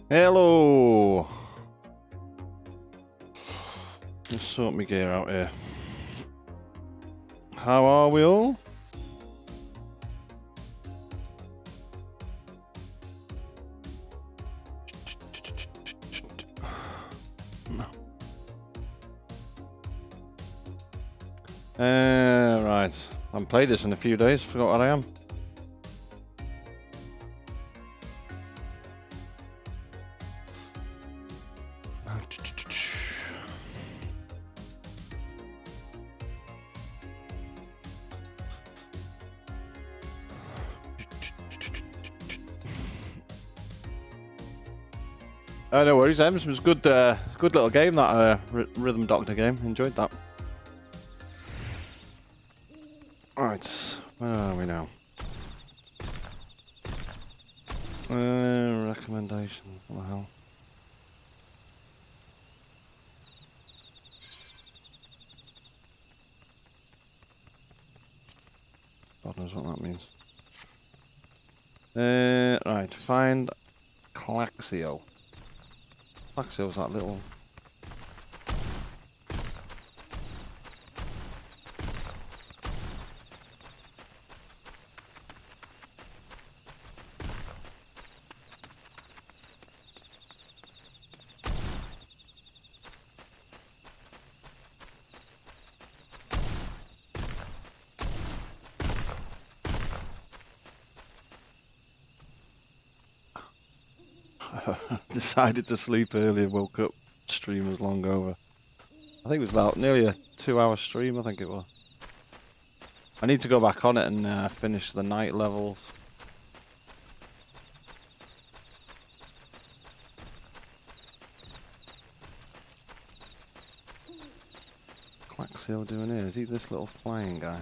Hello! Let's sort my gear out here. How are we all? Right. I haven't played this in a few days, forgot what I am. No worries, Ems. It was good, good little game, that Rhythm Doctor game. Enjoyed that. Right, where are we now? Recommendation. What the hell? God knows what that means. Right, find Claxio. Claxio's that little... Decided to sleep early and woke up, stream was long over. I think it was about nearly a 2-hour stream, I think it was. I need to go back on it and finish the night levels. Claxio doing here? Is he this little flying guy?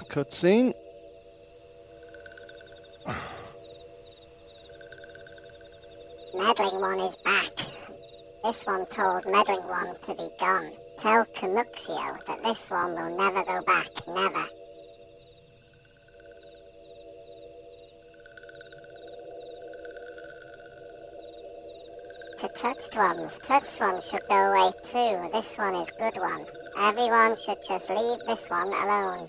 Cutscene. Meddling One is back. This one told Meddling One to be gone. Tell Camuxio that this one will never go back, never. To touched ones should go away too. This one is good one. Everyone should just leave this one alone.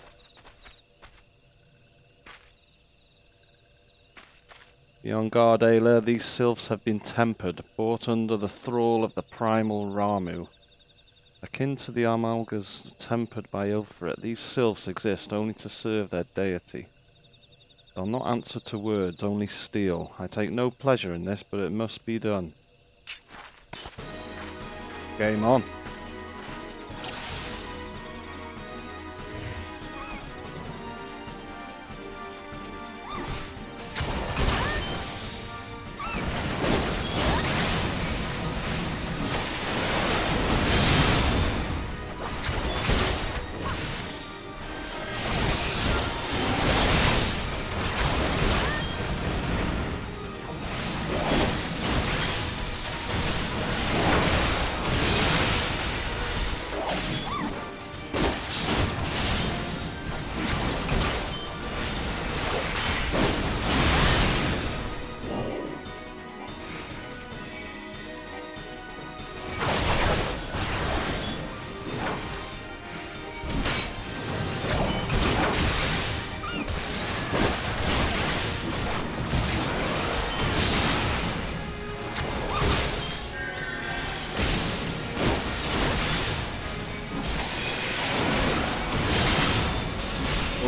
Be on guard, Ayla. These sylphs have been tempered, brought under the thrall of the primal Ramu. Akin to the Amalgas tempered by Ilfret, these sylphs exist only to serve their deity. They'll not answer to words, only steal. I take no pleasure in this, but it must be done. Game on.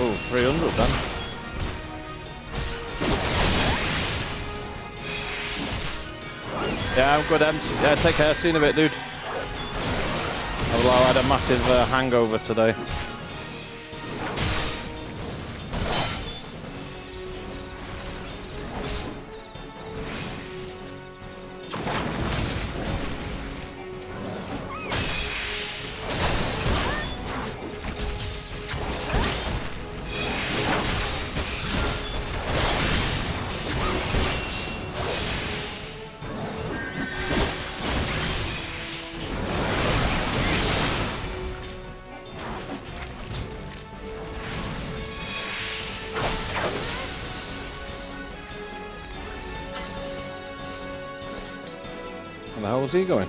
Oh, 300 then. Yeah, I'm good, yeah, take care, see you in a bit, dude. Although I had a massive hangover today. the hell is he going?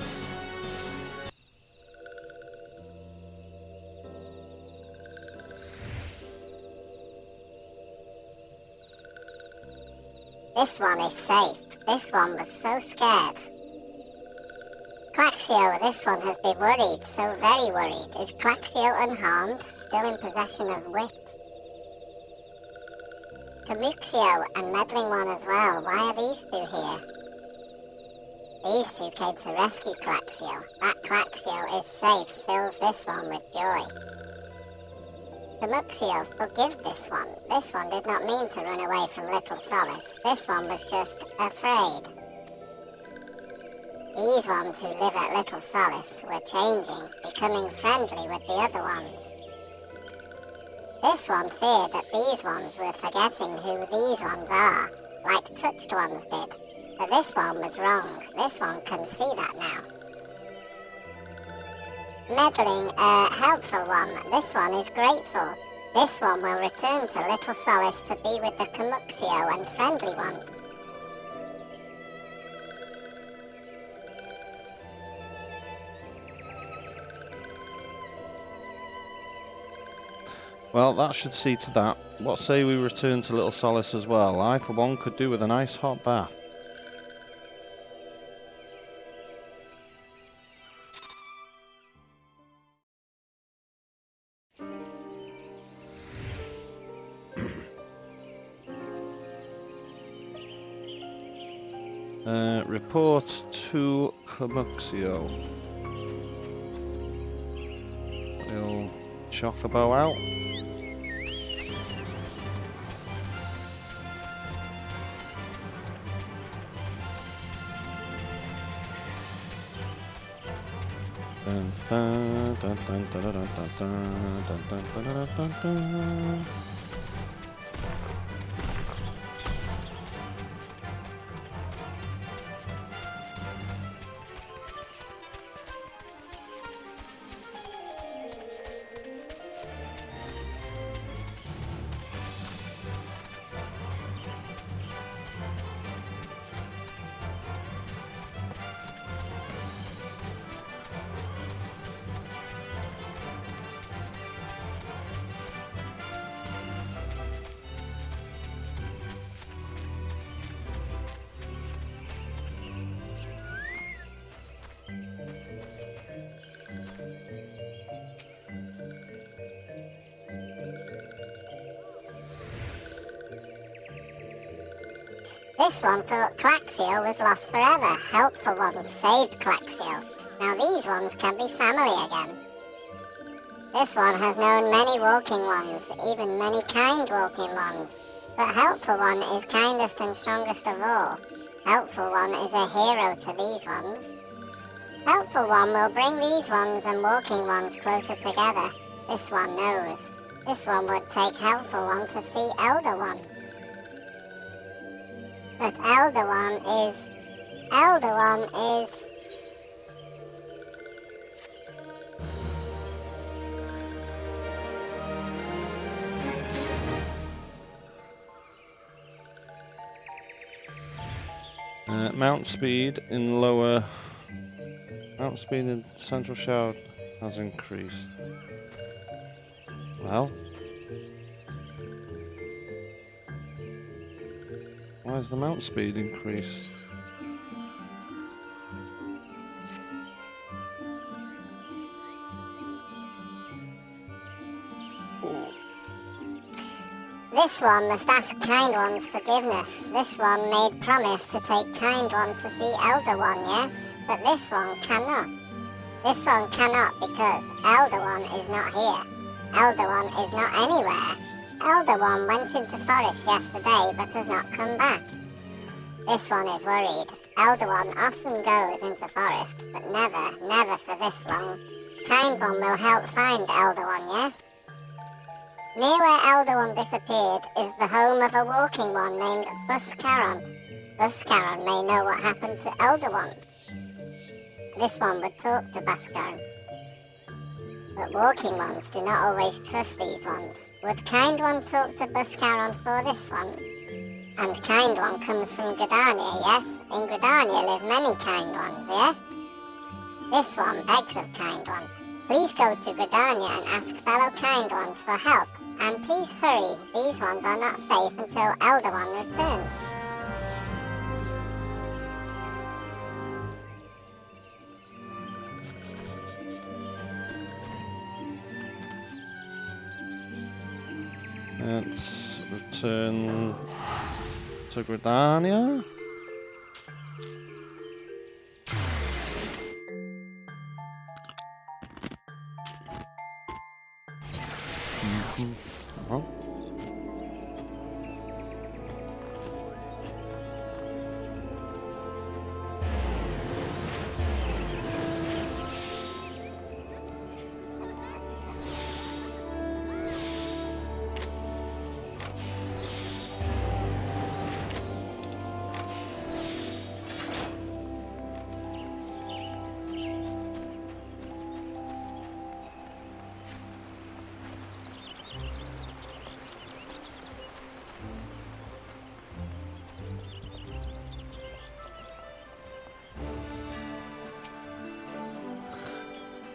This one is safe. This one was so scared. Claxio, this one has been worried, so very worried. Is Claxio unharmed, still in possession of wit? Camuxio and Meddling One as well. Why are these two here? These two came to rescue Claxio. That Claxio is safe, fills this one with joy. Camuxio, forgive this one. This one did not mean to run away from Little Solace. This one was just afraid. These ones who live at Little Solace were changing, becoming friendly with the other ones. This one feared that these ones were forgetting who these ones are, like Touched Ones did. But this one was wrong. This one can see that now. Meddling, helpful one. This one is grateful. This one will return to Little Solace to be with the Camuxio and Friendly One. Well, that should see to that. What say we return to Little Solace as well? I, for one, could do with a nice hot bath. Report to Camuxio. We'll Chocobo out. Dun, dun, dun, dun, dun, dun, dun, dun, dun, dun, dun, dun. This one thought Claxio was lost forever. Helpful One saved Claxio. Now these ones can be family again. This one has known many walking ones, even many kind walking ones. But Helpful One is kindest and strongest of all. Helpful One is a hero to these ones. Helpful One will bring these ones and walking ones closer together. This one knows. This one would take Helpful One to see Elder One. But Elder One is... Mount speed in lower... Mount speed in central shroud has increased. Well... Why has the mount speed increased? This one must ask Kind One's forgiveness. This one made promise to take Kind One to see Elder One, yes? But this one cannot. This one cannot because Elder One is not here. Elder One is not anywhere. Elder One went into forest yesterday but has not come back. This one is worried. Elder One often goes into forest, but never for this long. Kind One will help find Elder One, yes? Near where Elder One disappeared is the home of a walking one named Buscaron. Buscaron may know what happened to Elder One. This one would talk to Buscaron. But walking ones do not always trust these ones. Would Kind One talk to Buscaron for this one? And Kind One comes from Gridania, yes? In Gridania live many Kind Ones, yes? This one begs of Kind One. Please go to Gridania and ask fellow Kind Ones for help. And please hurry, these ones are not safe until Elder One returns. Let's return to Gridania. Oh.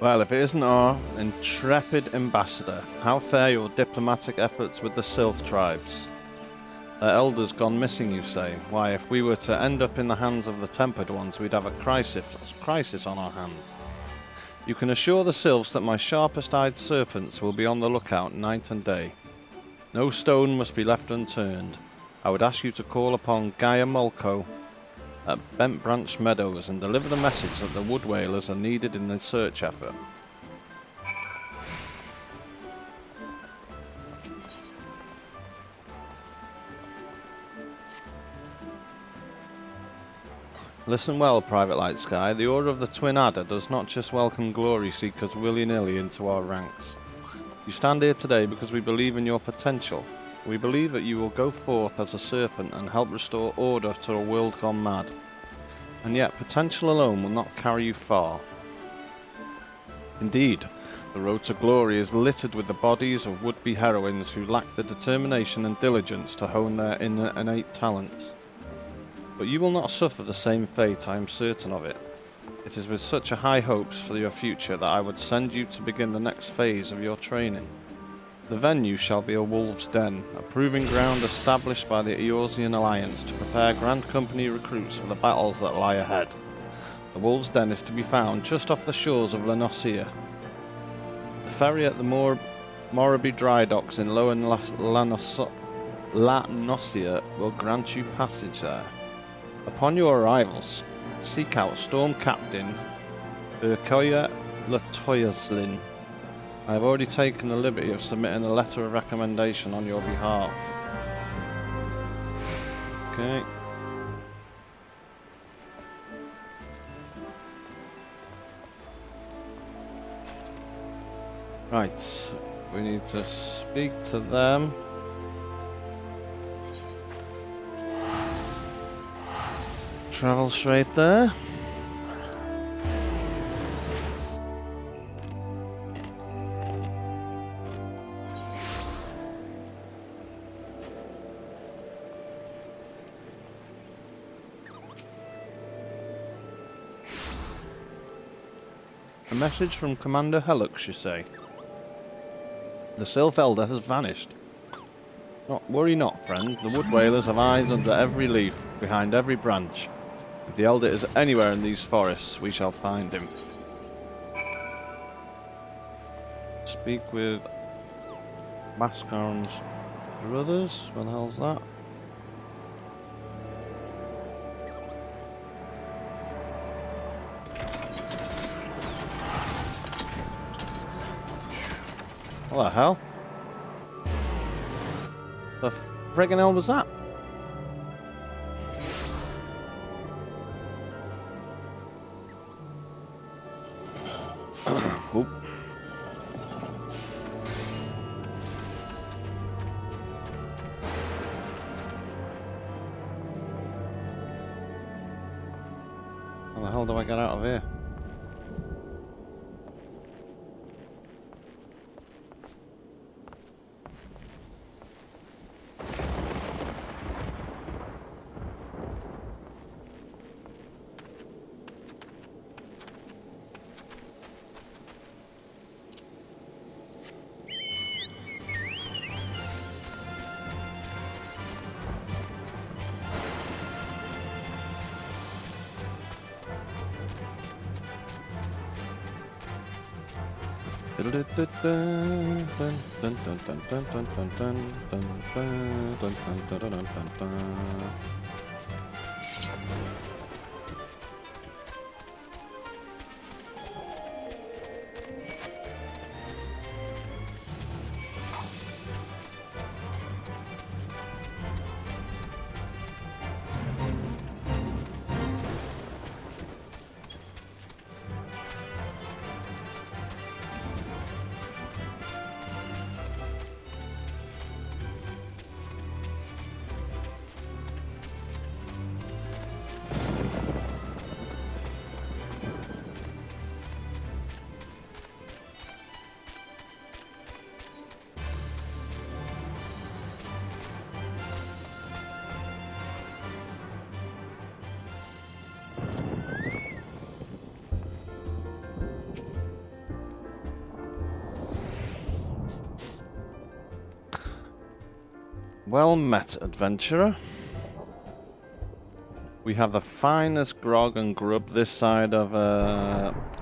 Well, if it isn't our intrepid ambassador, how fare your diplomatic efforts with the Sylph tribes? Their elders gone missing, you say? Why, if we were to end up in the hands of the Tempered Ones, we'd have a crisis on our hands. You can assure the Sylphs that my sharpest-eyed serpents will be on the lookout night and day. No stone must be left unturned. I would ask you to call upon Gaia Molko at Bent Branch Meadows and deliver the message that the wood whalers are needed in the search effort. Listen well, Private Light Sky. The Order of the Twin Adder does not just welcome glory seekers willy-nilly into our ranks. You stand here today because we believe in your potential. We believe that you will go forth as a serpent and help restore order to a world gone mad. And yet, potential alone will not carry you far. Indeed, the road to glory is littered with the bodies of would-be heroines who lack the determination and diligence to hone their innate talents. But you will not suffer the same fate, I am certain of it. It is with such a high hopes for your future that I would send you to begin the next phase of your training. The venue shall be a wolf's den, a proving ground established by the Eorzean Alliance to prepare Grand Company recruits for the battles that lie ahead. The wolf's den is to be found just off the shores of La Nocia. The ferry at the Morrowby dry docks in Lower La Nocia will grant you passage there. Upon your arrivals, seek out Storm Captain Urkoya Latoyaslin. I have already taken the liberty of submitting a letter of recommendation on your behalf. Okay. Right, we need to speak to them. Travel straight there. A message from Commander Helix, you say? The Sylph Elder has vanished. Worry not, friend. The wood whalers have eyes under every leaf, behind every branch. If the Elder is anywhere in these forests, we shall find him. Speak with Mascarn's brothers. What the hell's that? What the hell? The friggin' hell was that? Oop. How the hell do I get out of here? Well met, adventurer. We have the finest grog and grub this side of,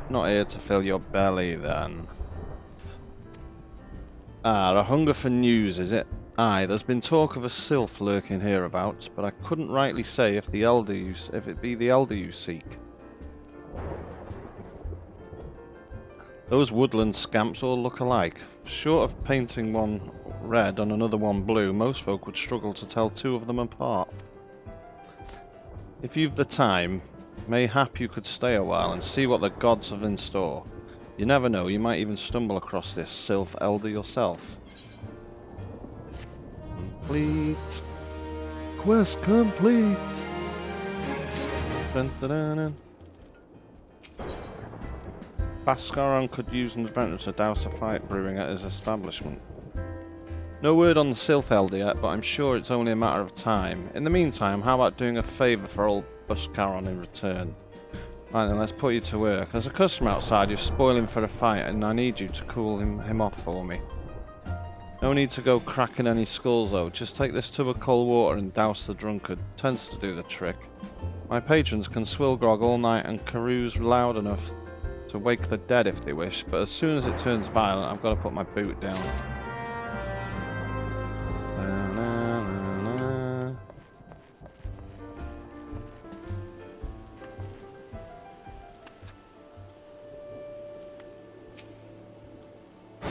not here to fill your belly, then. Ah, a hunger for news, is it? Aye, there's been talk of a sylph lurking hereabouts, but I couldn't rightly say if it be the elder you seek. Those woodland scamps all look alike. Short of painting one red and another one blue, most folk would struggle to tell two of them apart. If you've the time, mayhap you could stay a while and see what the gods have in store. You never know, you might even stumble across this sylph elder yourself. Complete. Quest complete. Dun, dun, dun, dun. Baskaron could use an adventure to douse a fight brewing at his establishment. No word on the sylph elder yet, but I'm sure it's only a matter of time. In the meantime, how about doing a favour for old Baskaron in return? Right then, let's put you to work. There's a customer outside who's spoiling for a fight, and I need you to cool him off for me. No need to go cracking any skulls though, just take this tub of cold water and douse the drunkard. Tends to do the trick. My patrons can swill grog all night and carouse loud enough to wake the dead if they wish, but as soon as it turns violent, I've got to put my boot down.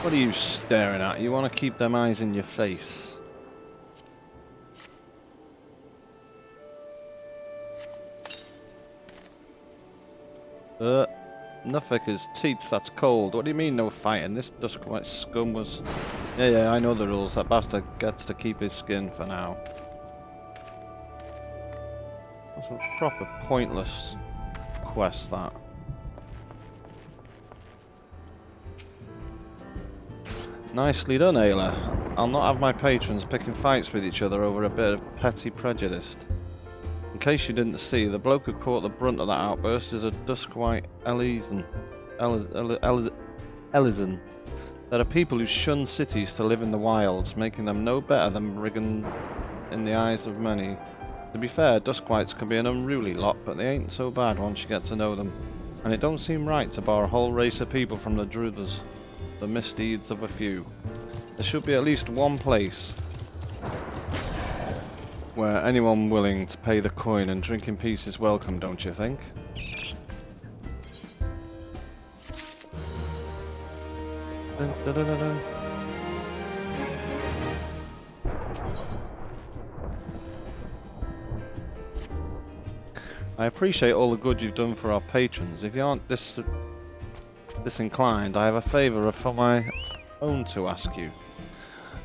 What are you staring at? You want to keep them eyes in your face. Nuffiker's teeth, that's cold. What do you mean no fighting? This Duskwhite scum was... Yeah, I know the rules. That bastard gets to keep his skin for now. That's a proper pointless quest, that. Nicely done, Ayla. I'll not have my patrons picking fights with each other over a bit of petty prejudice. In case you didn't see, the bloke who caught the brunt of that outburst is a Duskwhite Ellison. There are people who shun cities to live in the wilds, making them no better than brigands in the eyes of many. To be fair, Duskwhites can be an unruly lot, but they ain't so bad once you get to know them. And it don't seem right to bar a whole race of people from the Druthers. The misdeeds of a few. There should be at least one place where anyone willing to pay the coin and drink in peace is welcome, don't you think? Dun, dun, dun, dun, dun. I appreciate all the good you've done for our patrons. If you aren't disinclined, I have a favour for my own to ask you.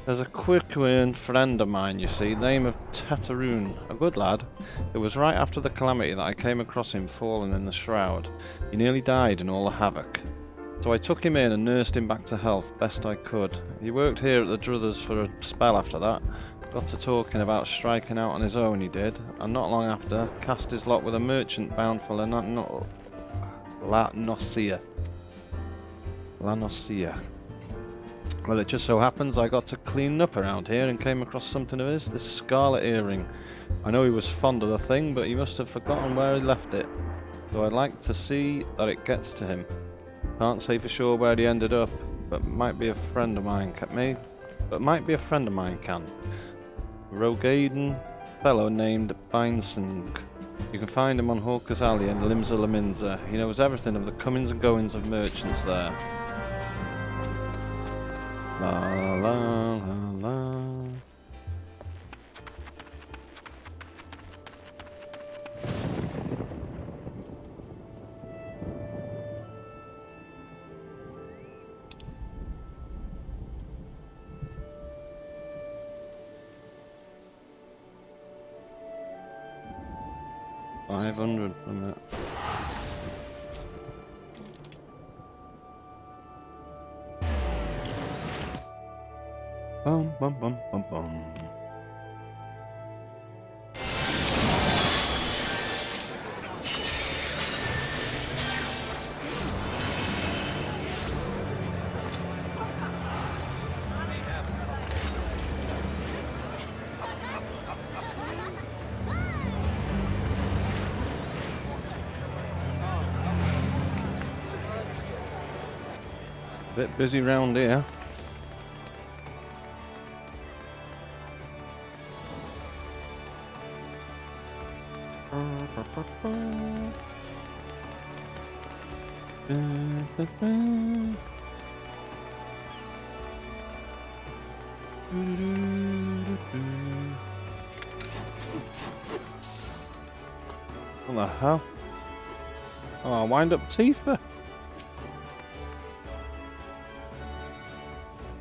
There's a quick-win friend of mine, you see, name of Tetaroon, a good lad. It was right after the calamity that I came across him fallen in the shroud. He nearly died in all the havoc. So I took him in and nursed him back to health best I could. He worked here at the Druthers for a spell after that. Got to talking about striking out on his own, he did, and not long after, cast his lot with a merchant bound for La Nocia. Well, it just so happens I got to clean up around here and came across something of his, this scarlet earring. I know he was fond of the thing, but he must have forgotten where he left it. So I'd like to see that it gets to him. Can't say for sure where he ended up, but might be a friend of mine can. Rogaden fellow named Bainsung. You can find him on Hawker's Alley and Limsa Laminza. He knows everything of the comings and goings of merchants there. La la la la. $500 from it. Bum bum bum bum bum. Bit busy round here. What the hell? Oh, wind up Tifa.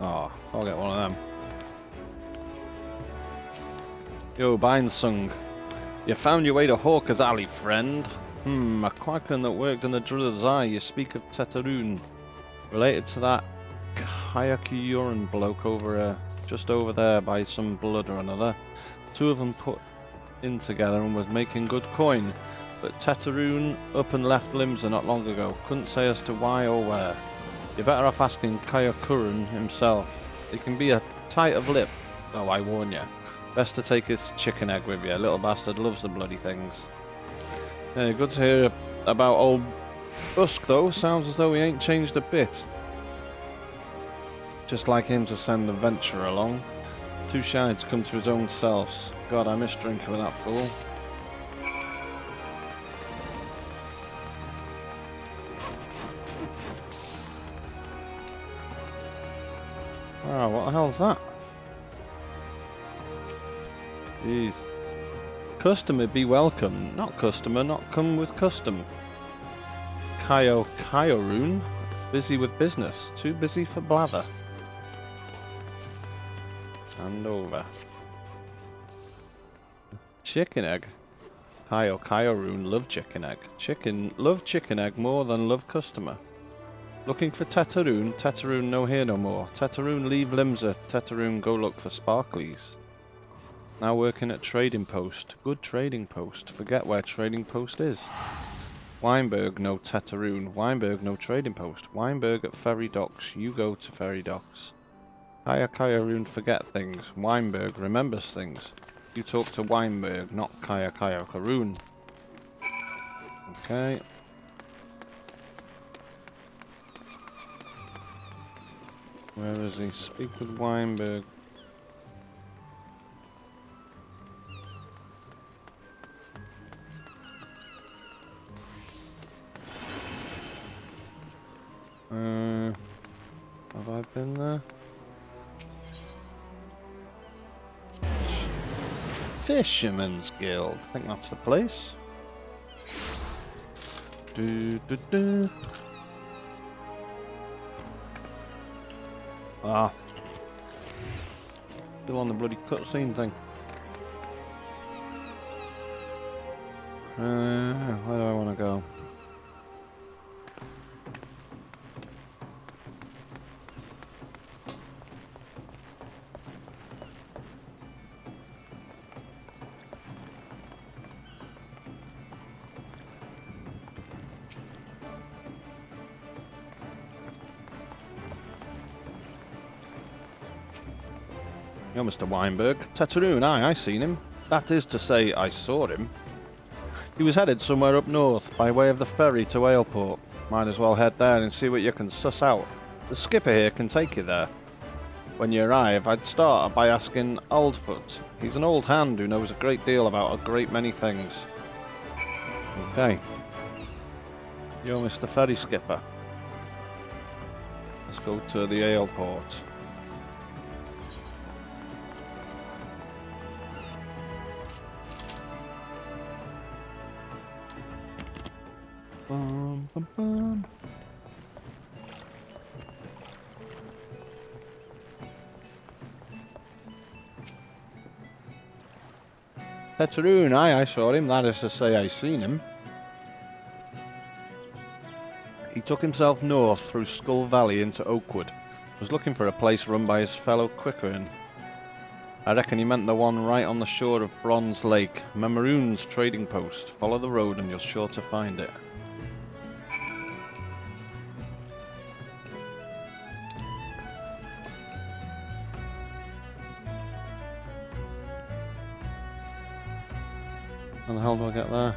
Oh, I'll get one of them. Yo, Bainsung. You found your way to Hawker's Alley, friend. A quacken that worked in the Druid's Eye. You speak of Tetaroon. Related to that Kayakuyoran bloke over just over there by some blood or another. Two of them put in together and was making good coin. But Tetaroon up and left Limsa not long ago. Couldn't say as to why or where. You're better off asking Kayakuyoran himself. He can be a tight of lip. Oh, I warn you. Best to take his chicken egg with you. Little bastard loves the bloody things. Yeah, good to hear about old Busk though. Sounds as though he ain't changed a bit. Just like him to send the venture along. Too shy to come to his own selves. God, I miss drinking with that fool. Wow, what the hell's that? Jeez. Customer be welcome. Not customer, not come with custom. Kayakuyoran. Busy with business. Too busy for blather. Hand over. Chicken egg. Kayakuyoran love chicken egg. Love chicken egg more than love customer. Looking for Tetaroon. Tetaroon no here no more. Tetaroon leave Limsa. Tetaroon go look for sparklies. Now working at trading post. Good trading post. Forget where trading post is. Weinberg no Tetaroon. Weinberg no trading post. Weinberg at ferry docks. You go to ferry docks. Kayakuyoran forget things. Weinberg remembers things. You talk to Weinberg, not Kayakuyoran. Okay. Where is he? Speak with Weinberg. Have I been there? Fisherman's Guild. I think that's the place. Ah. Still on the bloody cutscene thing. Where do I want to go? You're Mr. Weinberg. Tetaroon, aye, I seen him. That is to say, I saw him. He was headed somewhere up north, by way of the ferry to Aleport. Might as well head there and see what you can suss out. The skipper here can take you there. When you arrive, I'd start by asking Oldfoot. He's an old hand who knows a great deal about a great many things. Okay. You're Mr. Ferry Skipper. Let's go to the ale port. Bum, bum, bum. Petteroon, aye, I saw him, that is to say I seen him. He took himself north through Skull Valley into Oakwood. Was looking for a place run by his fellow Quickerin. I reckon he meant the one right on the shore of Bronze Lake, Memaroon's trading post. Follow the road and you're sure to find it. How the hell do I get there?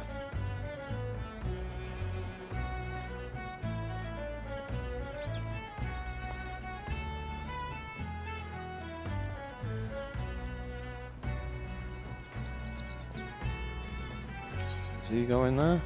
Is he going there?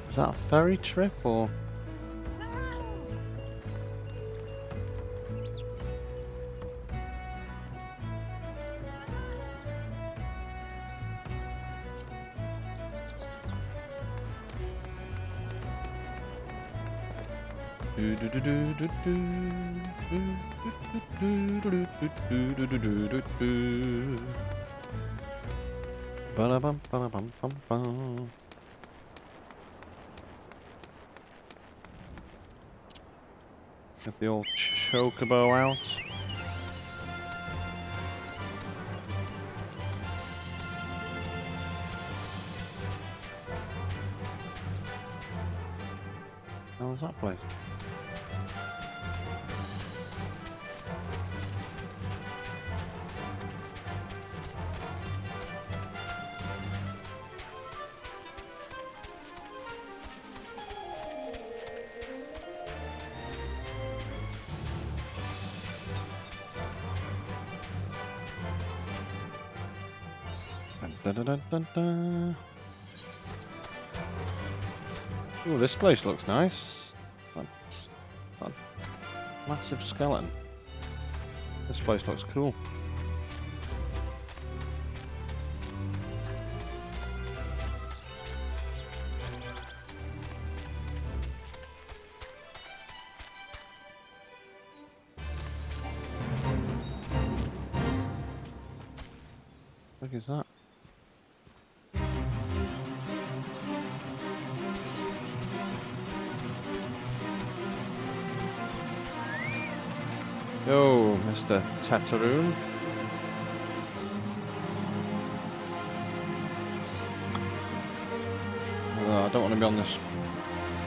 Is that a ferry trip or? Get the old chocobo out. How was that place? Ooh, this place looks nice. That massive skeleton. This place looks cool. What is that? Yo, Mr. Tatteroon. Oh, I don't want to be on this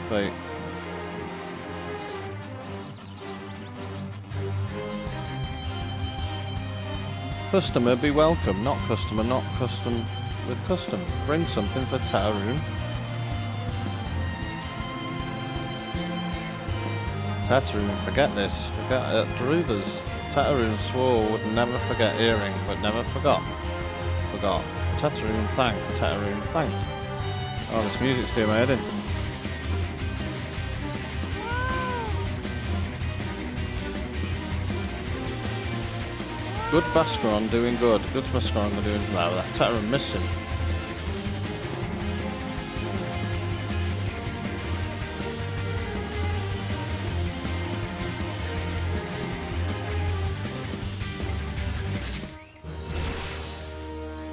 fate. Customer be welcome, not customer, not custom with custom. Bring something for Tatteroon. Tatteroon, forget this. Forget it. Druvers. Tatteroon swore would never forget earring, but never forgot. Forgot. Tatteroon thank. Tatteroon thank. Oh, this music's doing my head in. Good Bascaron doing good. Good Bascaron doing well. That Tatteroon missed him.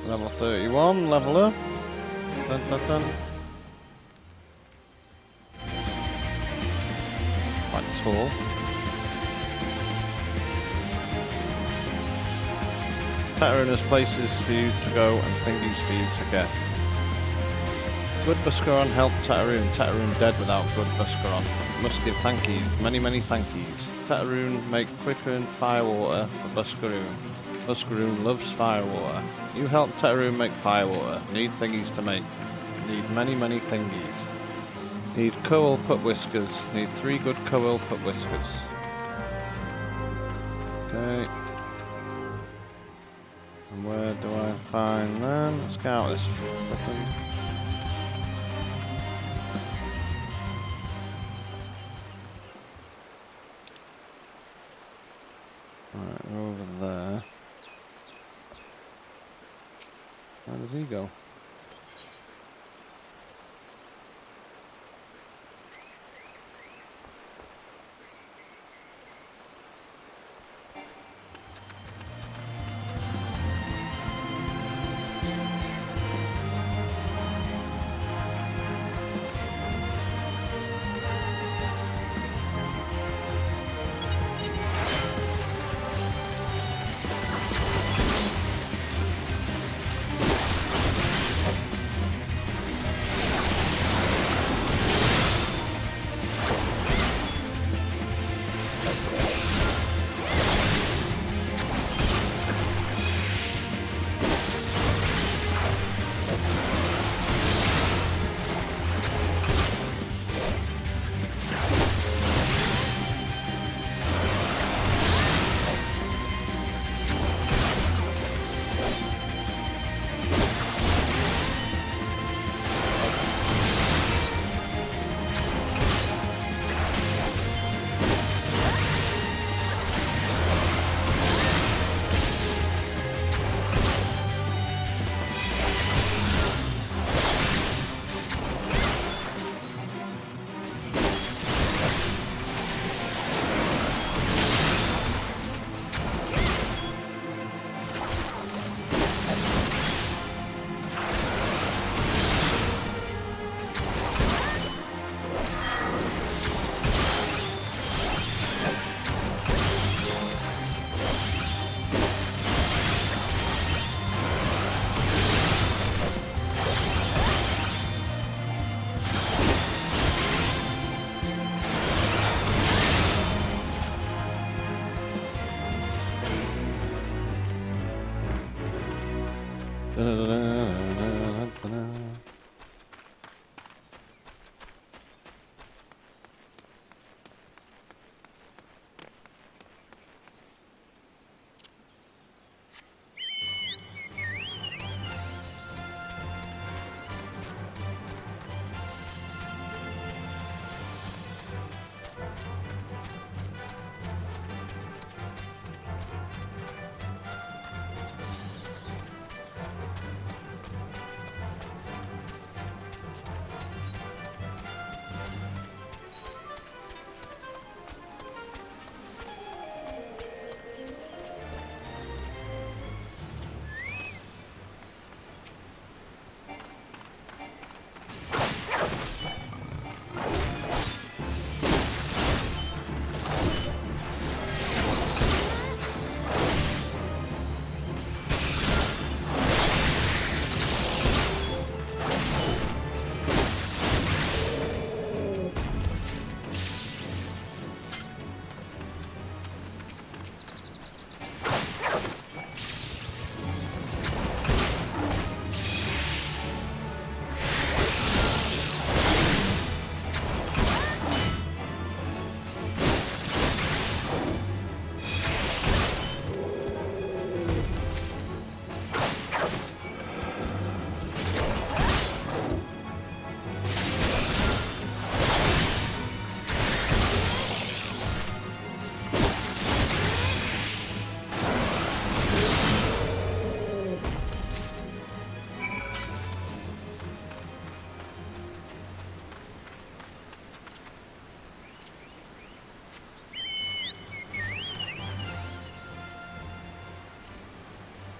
Level 31, level up. Dun, dun, dun. Quite tall. Tetterun has places for you to go and thingies for you to get. Good Buscaron helped Tetterun. Tetterun dead without good Buscaron. Must give thankies, many thankies. Tetterun make quicker and firewater for Buscaroon. Buscaroon loves firewater. You help Tetterun make firewater. Need thingies to make. Need many thingies. Need coal put whiskers. Need 3 good coal put whiskers. Okay. And where do I find them? Let's get out this flippin'. Right, we're over there. Where does he go?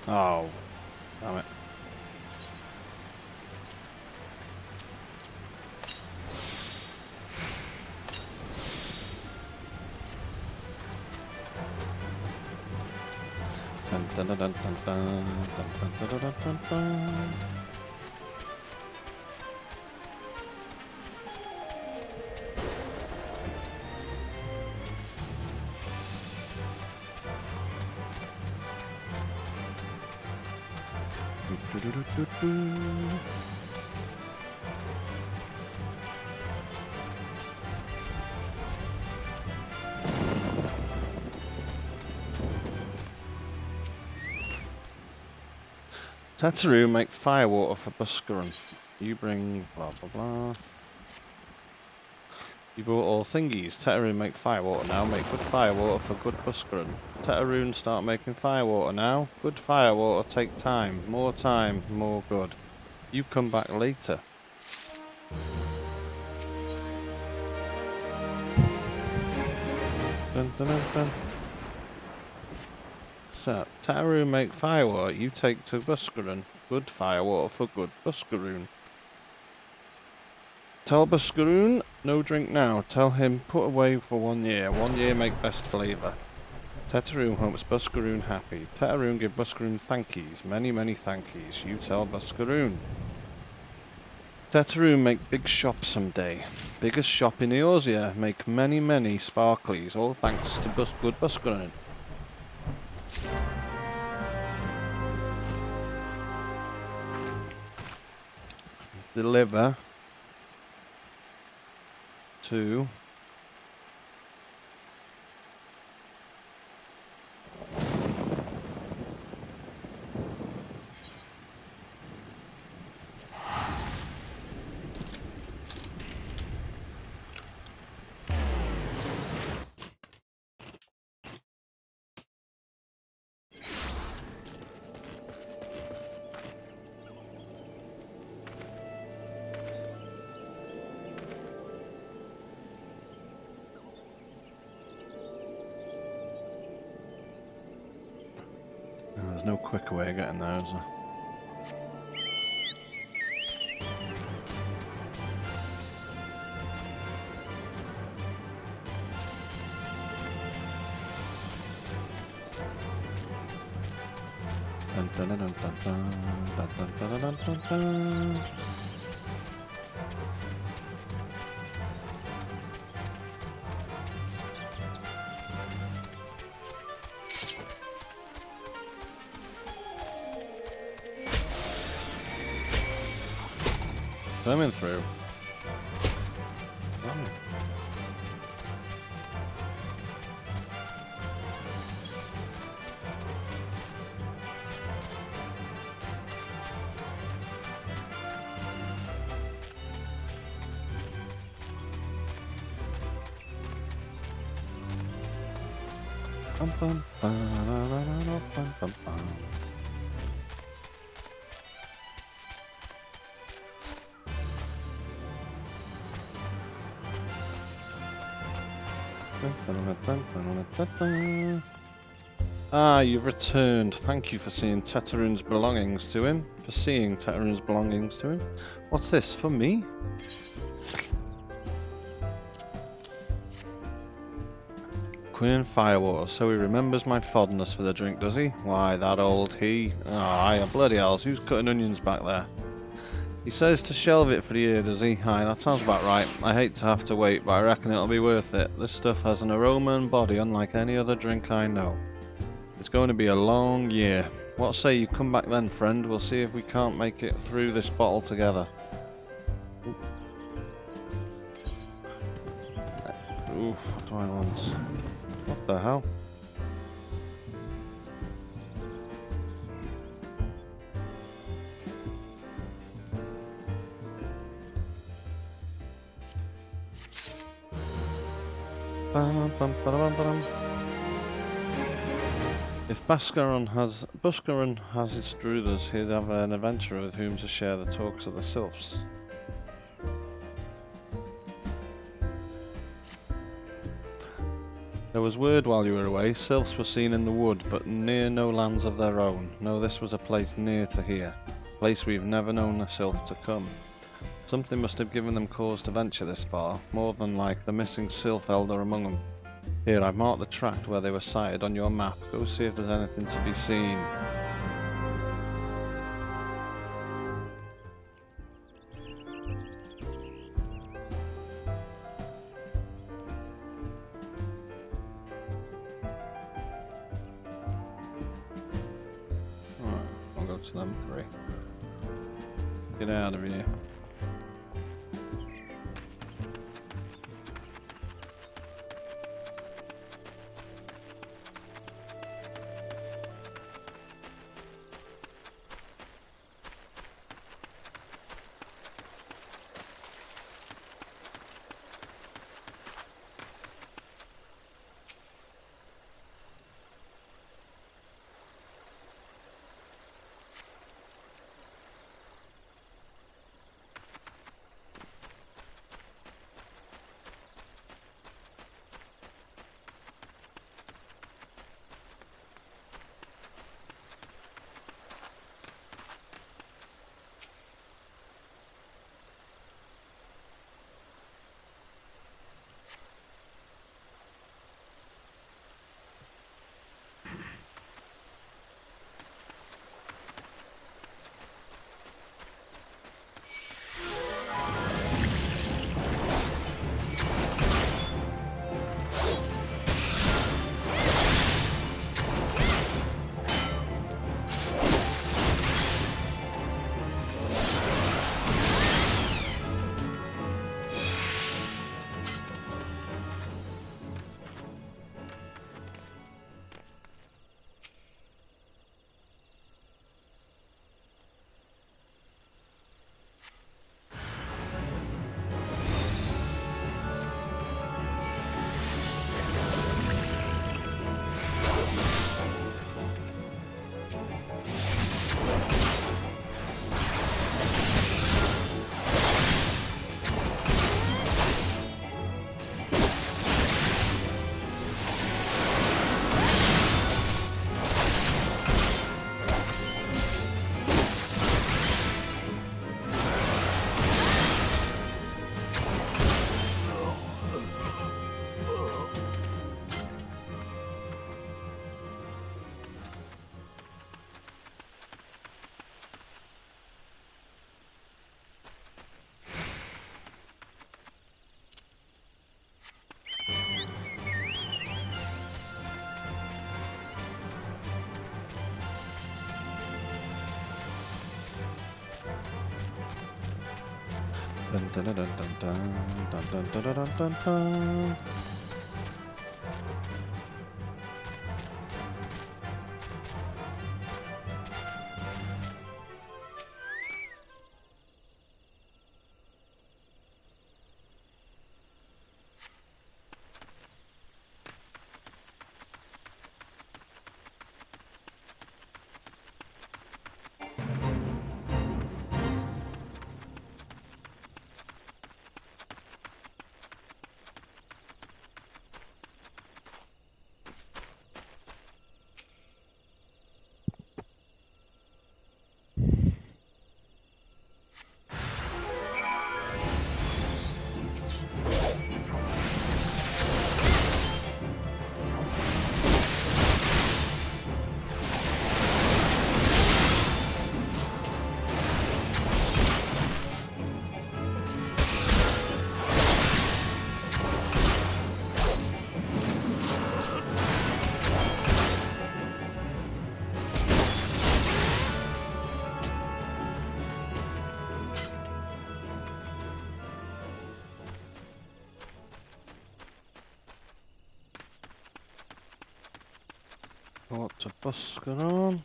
Oh, damn it. Dun dun dun dun dun dun dun dun dun dun dun. Tetaru make firewater for Buscaron. You bring blah blah blah. You brought all thingies. Tetaru make firewater now. Make good firewater for good Buscaron. Tetaru start making firewater now. Good firewater take time. More time, more good. You come back later. Dun, dun, dun, dun. So, Tetaru make firewater. You take to Buscaron. Good firewater for good Buscaroon. Tell Buscaroon, no drink now. Tell him put away for 1 year. 1 year make best flavour. Tetaroon hopes Buscaroon happy. Tetaroon give Buscaroon thankies. Many, many thankies. You tell Buscaroon. Tetaroon make big shop someday. Biggest shop in Eorzea. Make many, many sparklies. All thanks to good Buscaroon. Deliver to there's no quicker way of getting there, is there? Dun, dun, dun, dun, dun, dun, dun, dun, dun, dun, dun. Coming through. Oh. Bum, bum, ba-da-da-da-da, bum, bum, bum. Ah, you've returned. Thank you for seeing Tetaroon's belongings to him. For seeing Tetaroon's belongings to him. What's this, for me? Queen Firewater, so he remembers my fondness for the drink, does he? Why, that old he. Aye, bloody hell, who's cutting onions back there? He says to shelve it for a year, does he? Aye, that sounds about right. I hate to have to wait, but I reckon it'll be worth it. This stuff has an aroma and body unlike any other drink I know. It's going to be a long year. What say you come back then, friend? We'll see if we can't make it through this bottle together. Oof, what do I want? What the hell? If Buscaron has its druids, he'd have an adventurer with whom to share the talks of the sylphs. There was word while you were away, sylphs were seen in the wood, but near no lands of their own. No, this was a place near to here, a place we've never known a sylph to come. Something must have given them cause to venture this far, more than like the missing sylph elder among them. Here, I've marked the tract where they were sighted on your map. Go see if there's anything to be seen. Alright, I'll go to them three. Get out of here. Dun, dun, dun, dun, dun, dun, dun, dun, dun, dun, dun, dun. What's a bus going on?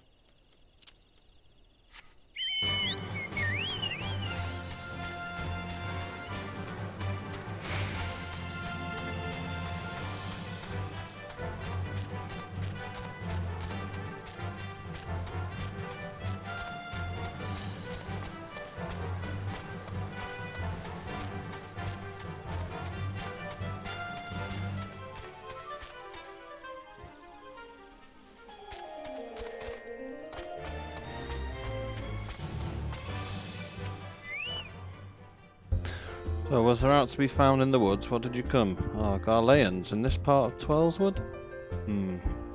So, was there out to be found in the woods? What did you come? Ah, Garleans in this part of Twellswood?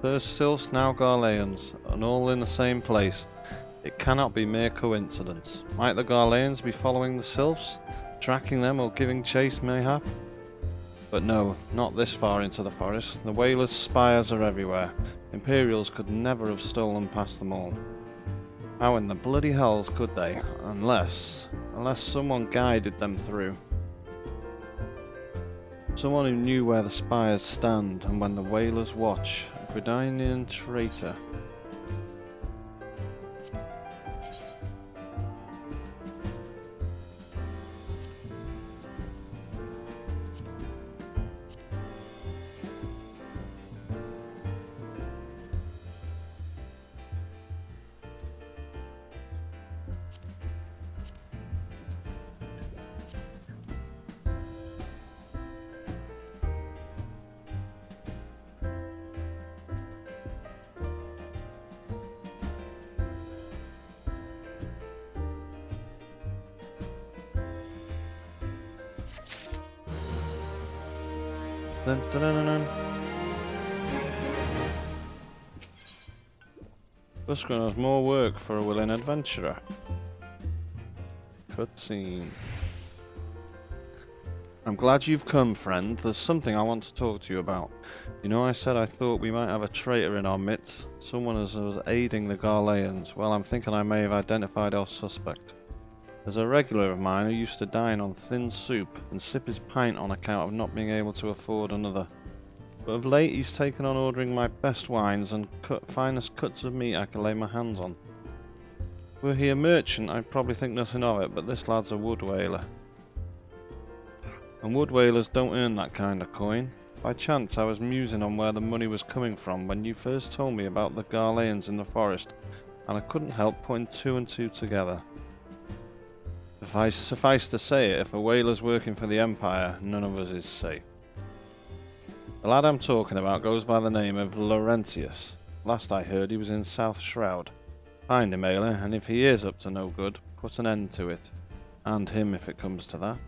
First sylphs, now Garleans, and all in the same place. It cannot be mere coincidence. Might the Garleans be following the sylphs, tracking them or giving chase mayhap? But no, not this far into the forest. The whalers' spires are everywhere. Imperials could never have stolen past them all. How in the bloody hells could they? Unless someone guided them through. Someone who knew where the spires stand and when the whalers watch. A Gridanian traitor. Dun, dun, dun, dun. Buskrun has more work for a willing adventurer. Cutscene. I'm glad you've come, friend. There's something I want to talk to you about. You know, I said I thought we might have a traitor in our midst. Someone as was aiding the Garleans. Well, I'm thinking I may have identified our suspect. There's a regular of mine who used to dine on thin soup and sip his pint on account of not being able to afford another. But of late he's taken on ordering my best wines and finest cuts of meat I can lay my hands on. Were he a merchant, I'd probably think nothing of it, but this lad's a wood whaler. And wood whalers don't earn that kind of coin. By chance I was musing on where the money was coming from when you first told me about the Garleans in the forest, and I couldn't help putting two and two together. Suffice to say it, if a whaler's working for the Empire, none of us is safe. The lad I'm talking about goes by the name of Laurentius. Last I heard he was in South Shroud. Find him, Ayla, and if he is up to no good, put an end to it. And him if it comes to that.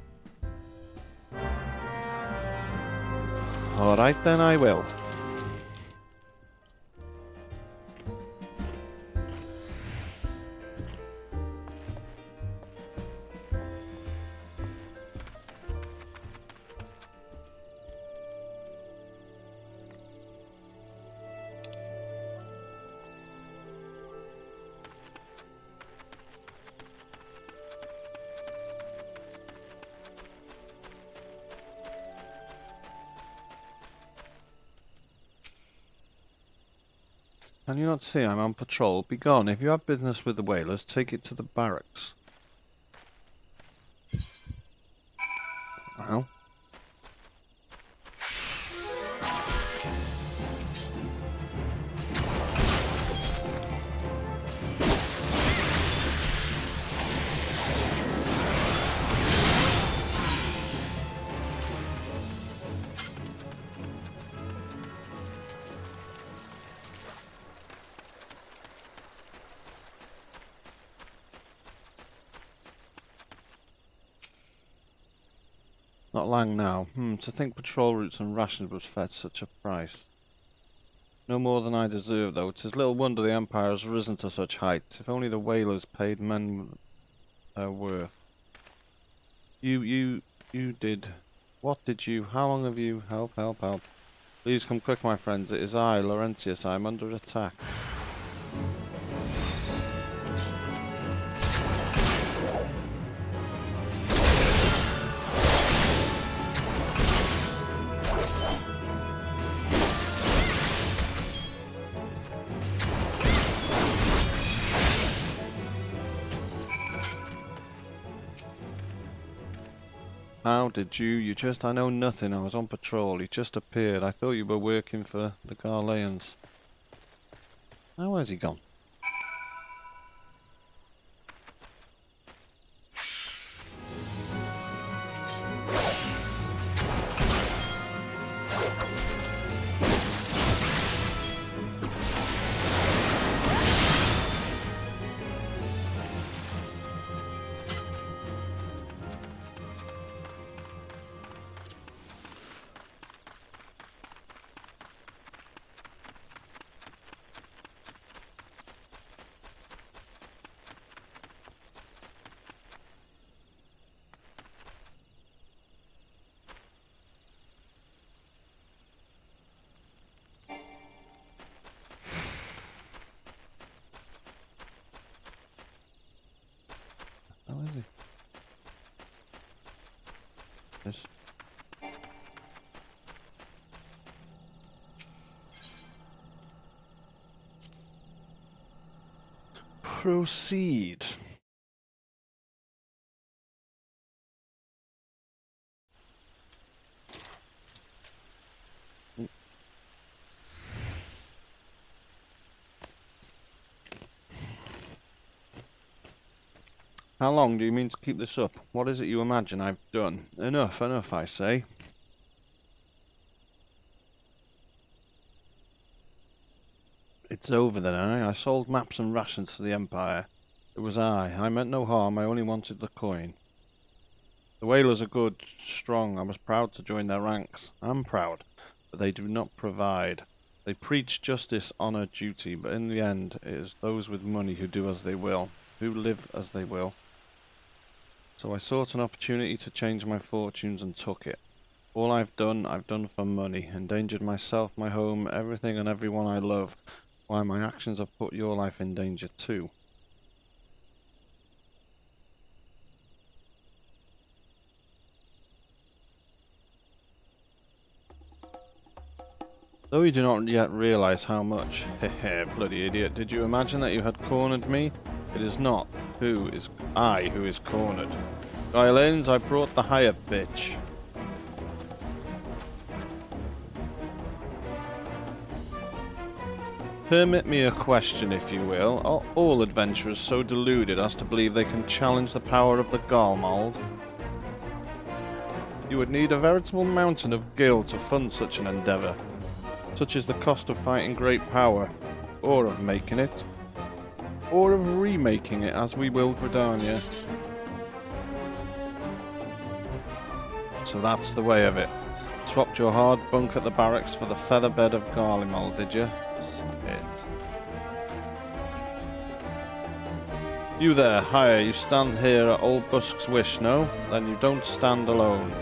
Alright then, I will. Can you not see I'm on patrol? Be gone. If you have business with the whalers, take it to the barracks. Well. Not long now. To think patrol routes and rations was fed such a price. No more than I deserve, though. 'Tis little wonder the Empire has risen to such heights. If only the whalers paid men their worth. You did. What did you? How long have you? Help. Please come quick, my friends. It is I, Laurentius. I am under attack. How did you? I know nothing. I was on patrol. He just appeared. I thought you were working for the Garleans. Now where's he gone? is he? This. Proceed. How long do you mean to keep this up? What is it you imagine I've done? Enough, enough, I say. It's over then, I sold maps and rations to the Empire. It was I meant no harm, I only wanted the coin. The whalers are good, strong, I was proud to join their ranks. I'm proud, but they do not provide. They preach justice, honour, duty, but in the end it is those with money who do as they will, who live as they will. So I sought an opportunity to change my fortunes and took it. All I've done for money, endangered myself, my home, everything and everyone I love. Why, my actions have put your life in danger too. Though you do not yet realize how much, hehe, bloody idiot, did you imagine that you had cornered me? It is not I who is cornered. Guylens, I brought the higher bitch. Permit me a question, if you will. Are all adventurers so deluded as to believe they can challenge the power of the Garmold? You would need a veritable mountain of gil to fund such an endeavour. Such is the cost of fighting great power, or of making it, or of remaking it, as we will Gridania. So that's the way of it. Swapped your hard bunk at the barracks for the featherbed of Garlemald, did you? Spit. You there, hire, you stand here at Old Busk's wish, no? Then you don't stand alone.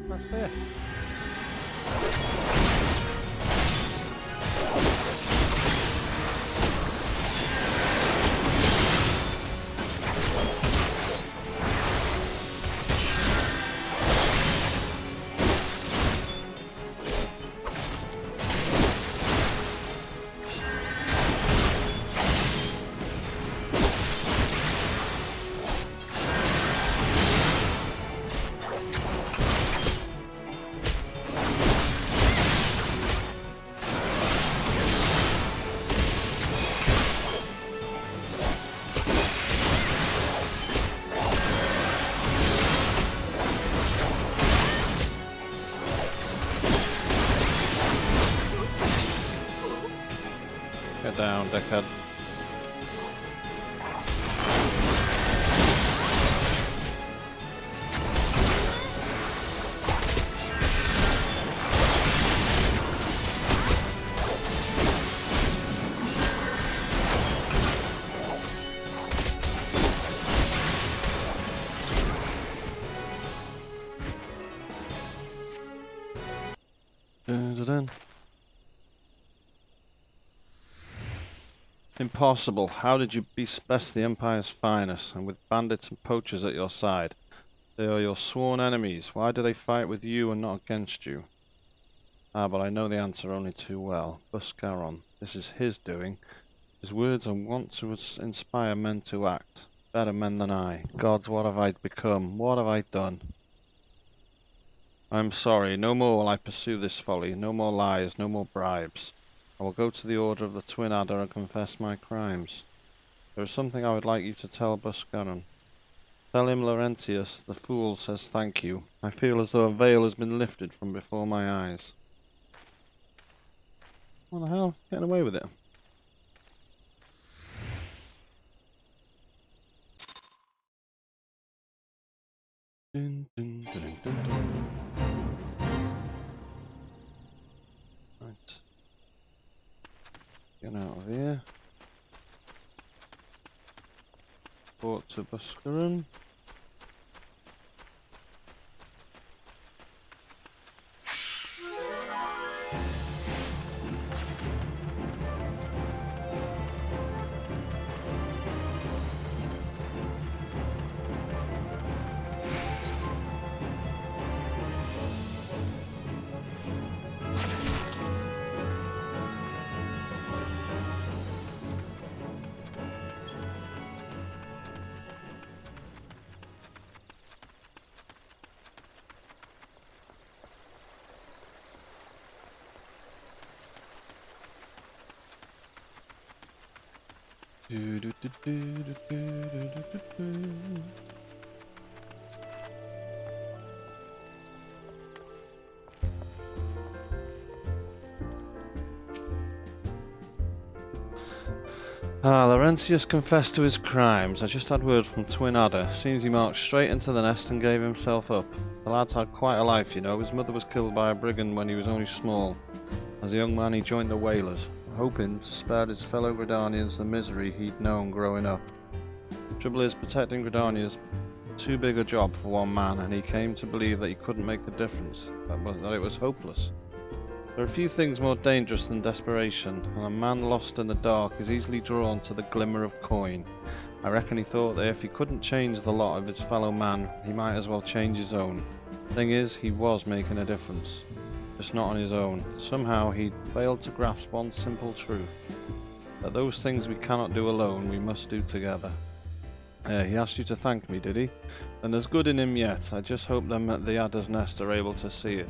That's it. Get down, dickhead. Dun, dun, dun. Impossible. How did you best the Empire's finest, and with bandits and poachers at your side? They are your sworn enemies. Why do they fight with you and not against you? Ah, but I know the answer only too well. Buscaron. This is his doing. His words are wont to inspire men to act. Better men than I. Gods, what have I become? What have I done? I am sorry. No more will I pursue this folly. No more lies. No more bribes. I will go to the Order of the Twin Adder and confess my crimes. There is something I would like you to tell Buscaron. Tell him Laurentius, the fool, says thank you. I feel as though a veil has been lifted from before my eyes. What the hell? Getting away with it. Dun, dun, dun, dun, dun, dun. Right. Get out of here. Port to Buscaron. Do, do, do, do, do, do, do, do, do. Laurentius confessed to his crimes. I just had word from Twin Adder. Seems he marched straight into the nest and gave himself up. The lad's had quite a life, you know. His mother was killed by a brigand when he was only small. As a young man he joined the whalers, hoping to spare his fellow Gridanians the misery he'd known growing up. Trouble is, protecting Gridania is too big a job for one man, and he came to believe that he couldn't make a difference, that it was hopeless. There are few things more dangerous than desperation, and a man lost in the dark is easily drawn to the glimmer of coin. I reckon he thought that if he couldn't change the lot of his fellow man, he might as well change his own. Thing is, he was making a difference. Just not on his own. Somehow he'd failed to grasp one simple truth. That those things we cannot do alone, we must do together. He asked you to thank me, did he? Then there's good in him yet. I just hope them at the Adder's Nest are able to see it.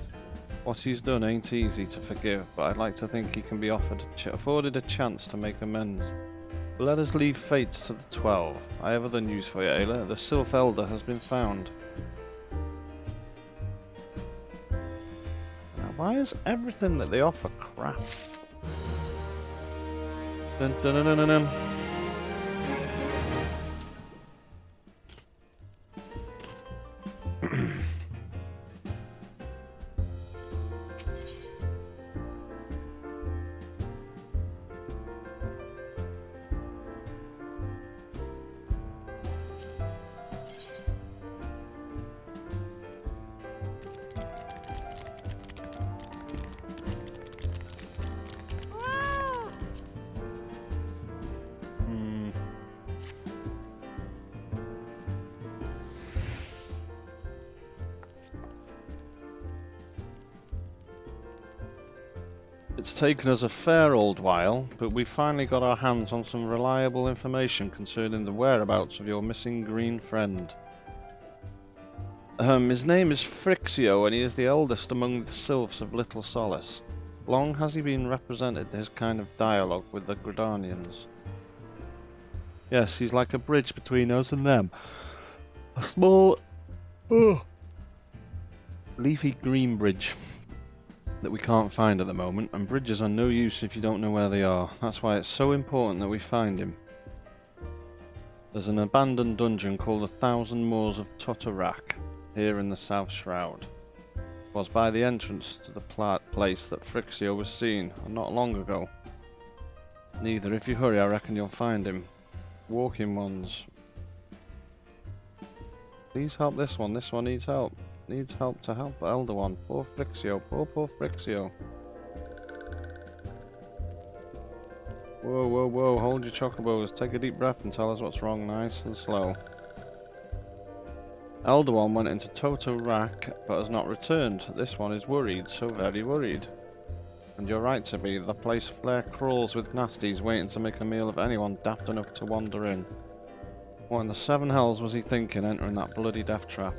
What he's done ain't easy to forgive, but I'd like to think he can be afforded a chance to make amends. But let us leave fate to the 12. I have other news for you, Ayla. The Sylph Elder has been found. Why is everything that they offer crap? Dun, dun, dun, dun, dun, dun. It's taken us a fair old while, but we finally got our hands on some reliable information concerning the whereabouts of your missing green friend. His name is Phrixio, and he is the eldest among the Sylphs of Little Solace. Long has he been represented his kind of dialogue with the Gridanians. Yes, he's like a bridge between us and them. A small, leafy green bridge that we can't find at the moment, and bridges are no use if you don't know where they are. That's why it's so important that we find him. There's an abandoned dungeon called the Thousand Moors of Totorak, here in the South Shroud. It was by the entrance to the place that Phrixio was seen, and not long ago. Neither, if you hurry, I reckon you'll find him. Walking ones. Please help this one needs help. Needs help to help the elder one. Poor Phrixio, poor Phrixio. Whoa, whoa, whoa, hold your chocobos. Take a deep breath and tell us what's wrong, nice and slow. Elder One went into Toto Rack, but has not returned. This one is worried, so very worried. And you're right to be. The place flare crawls with nasties waiting to make a meal of anyone daft enough to wander in. What in the seven hells was he thinking entering that bloody death trap?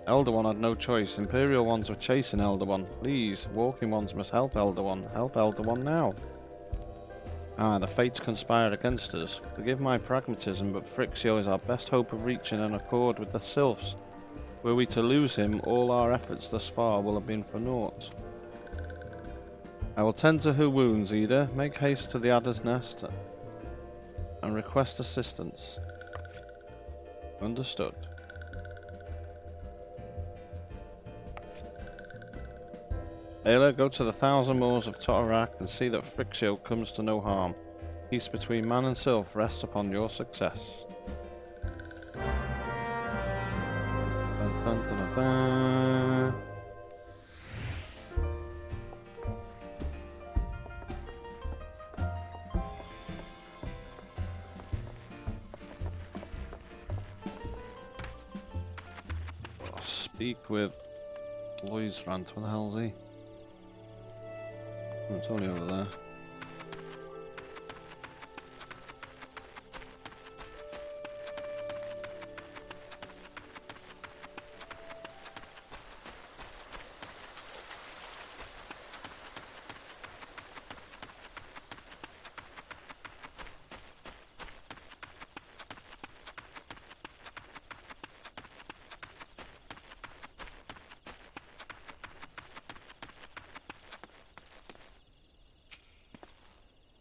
Elder One had no choice. Imperial ones were chasing Elder One. Please, walking ones must help Elder One. Help Elder One now. Ah, the fates conspire against us. Forgive my pragmatism, but Frixio is our best hope of reaching an accord with the Sylphs. Were we to lose him, all our efforts thus far will have been for naught. I will tend to her wounds, Ida. Make haste to the Adder's Nest and request assistance. Understood. Ayla, go to the Thousand Moors of Totorak and see that Frixio comes to no harm. Peace between man and sylph rests upon your success. Dun, dun, dun, dun, dun. Speak with Loisrant. Where the hell is he? Oh, it's only over there.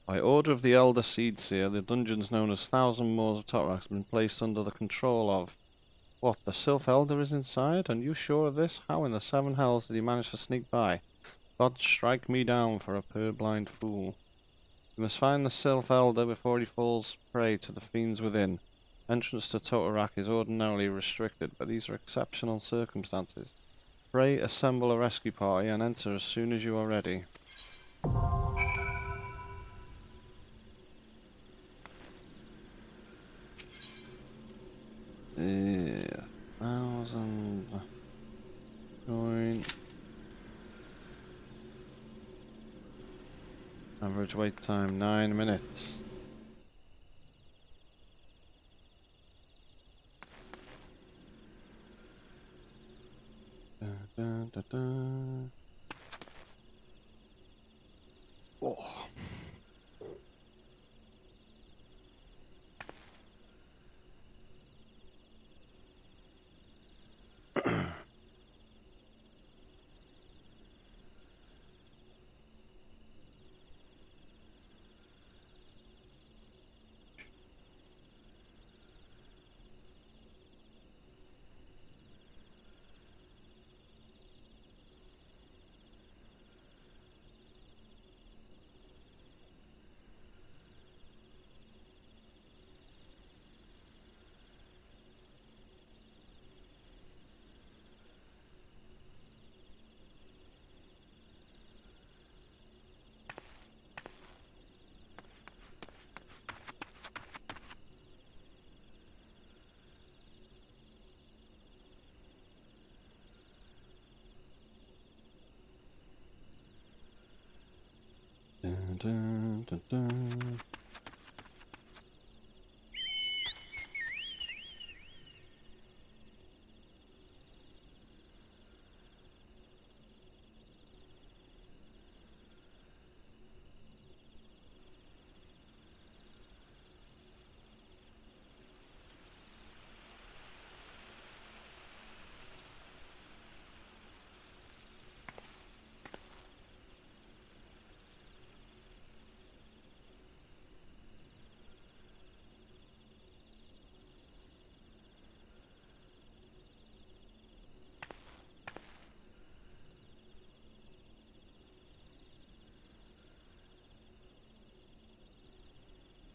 By order of the Elder Seedseer, the dungeons known as Thousand Moors of Totorak have been placed under the control of... What, the Sylph Elder is inside? Are you sure of this? How in the seven hells did he manage to sneak by? God strike me down for a purblind fool. We must find the Sylph Elder before he falls prey to the fiends within. Entrance to Totorak is ordinarily restricted, but these are exceptional circumstances. Pray assemble a rescue party and enter as soon as you are ready. Yeah, 1,000 join. Average wait time 9 minutes. Dun, dun, dun. Oh. Dun, dun, dun, dun.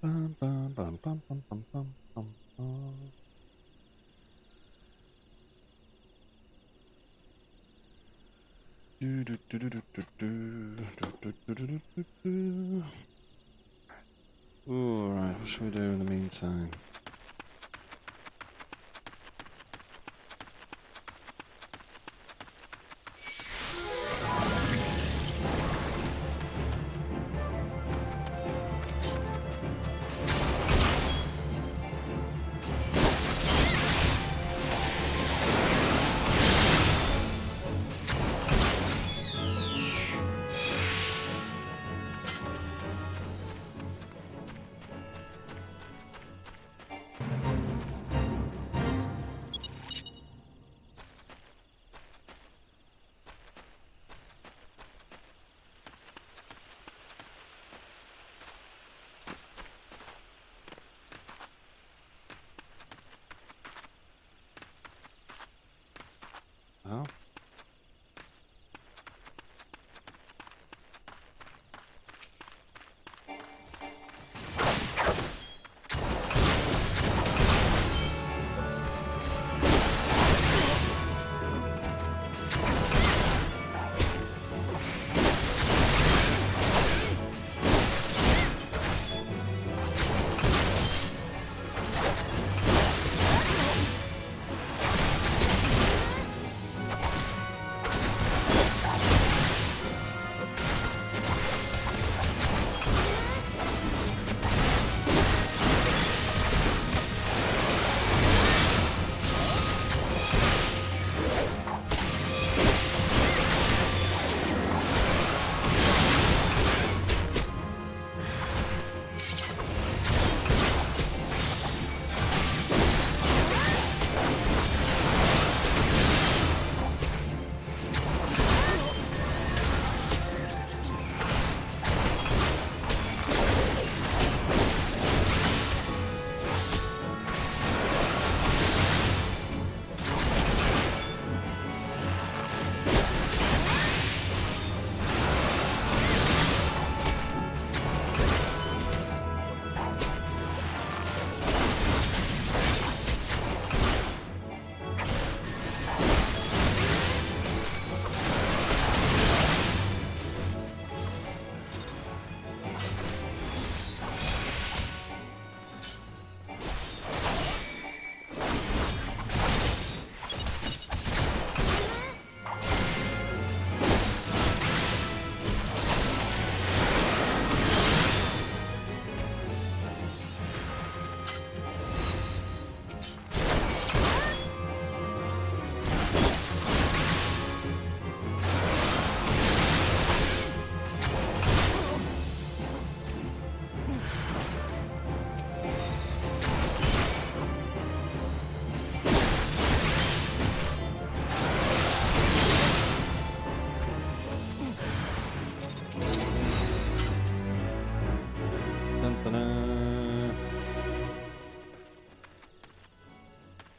Bum, bum, bum, bum, bum, bum, bum, bum, bum. Do, do, do, do, do, do, do, do, do, do, do, do, do. should we do in the meantime? Oh.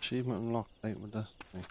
Achievement unlocked, Fate with Destiny.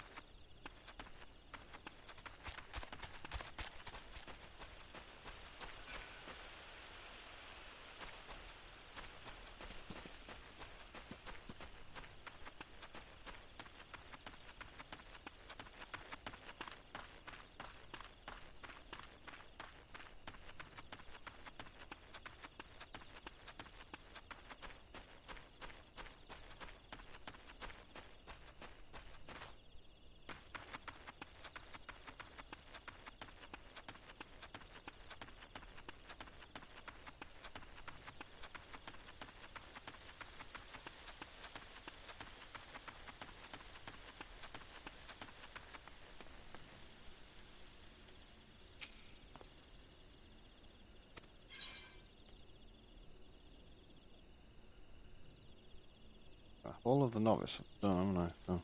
All of the novice have done, haven't I? So.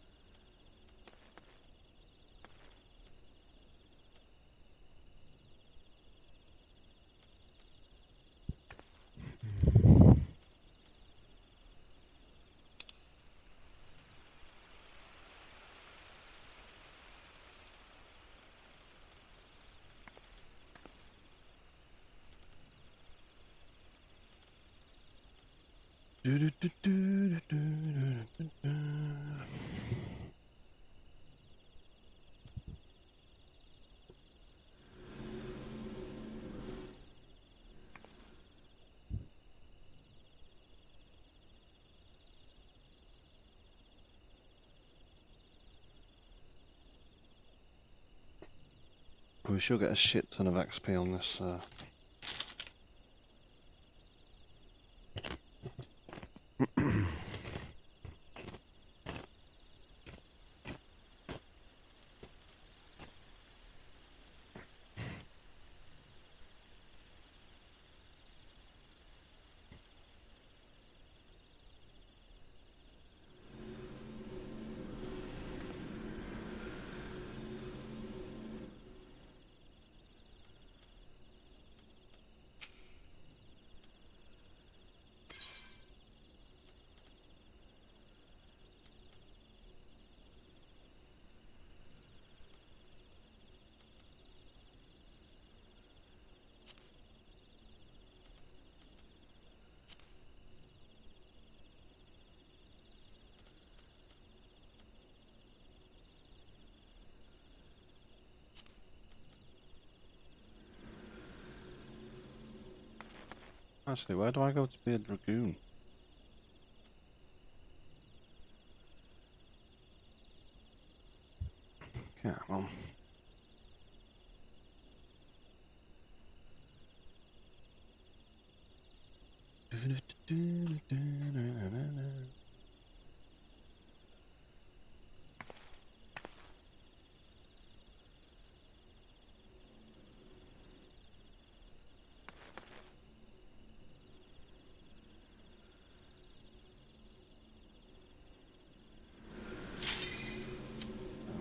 We should get a shit ton of XP on this. Actually, where do I go to be a dragoon? Yeah, well.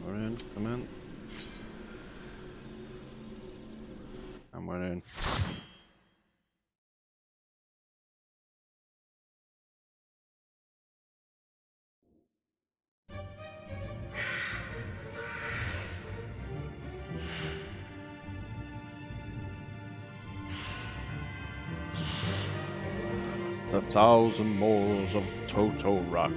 We're in, come in. And we're in. The Thousand Moors of Toto Rock.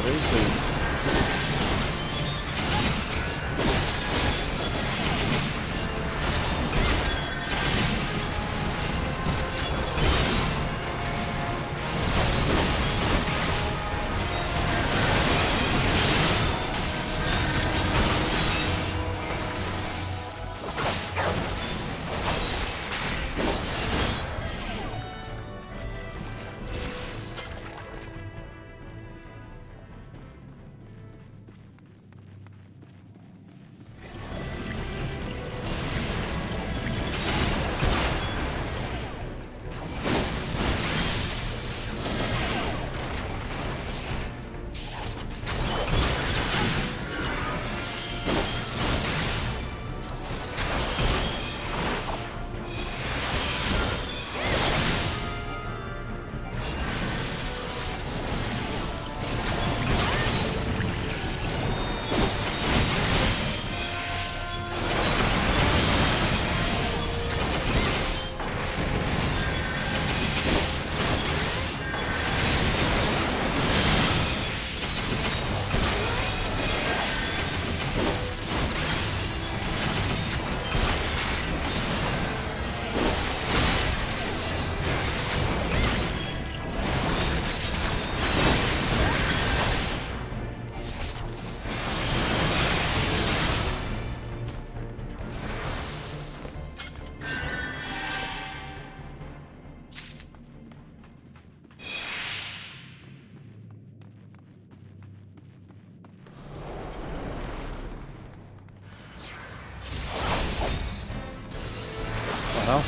very soon. Well.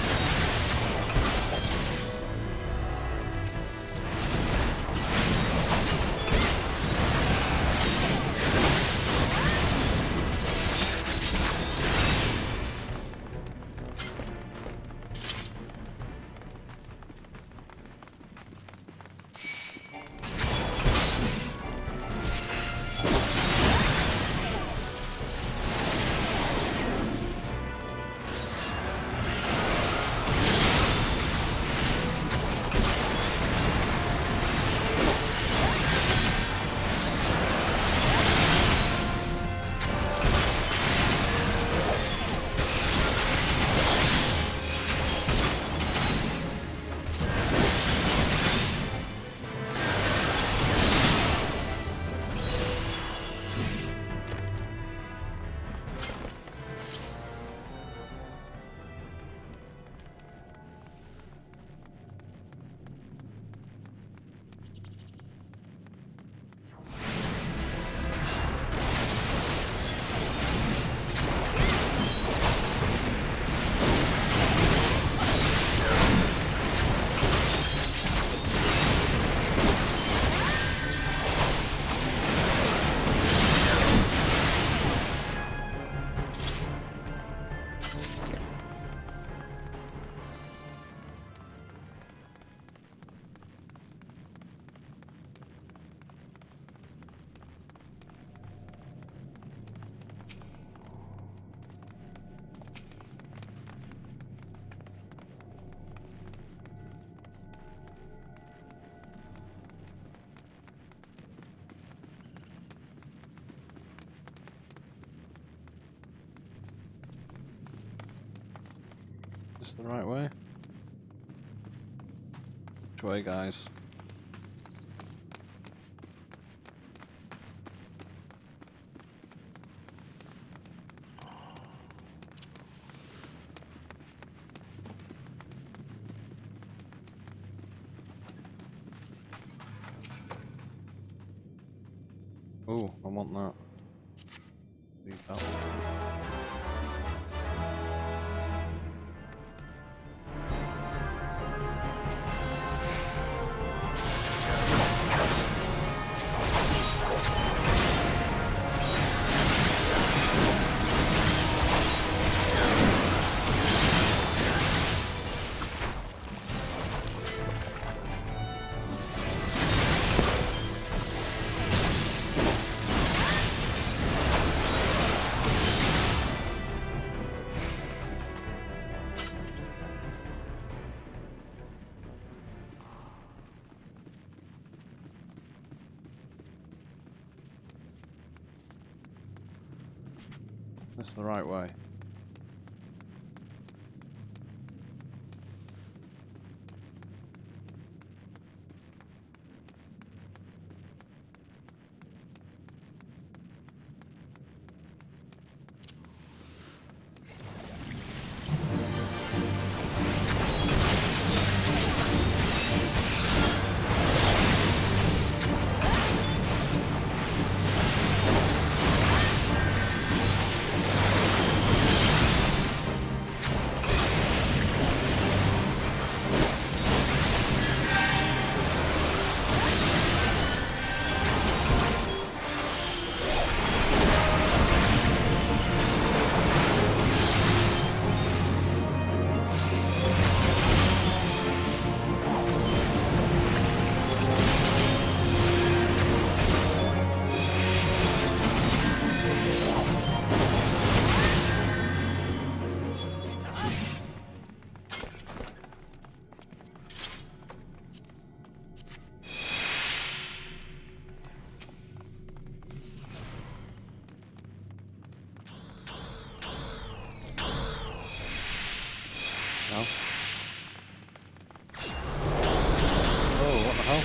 Is this the right way? Which way, guys? Oh, I want that. Leave that one. this the right way? No. Oh, what the hell?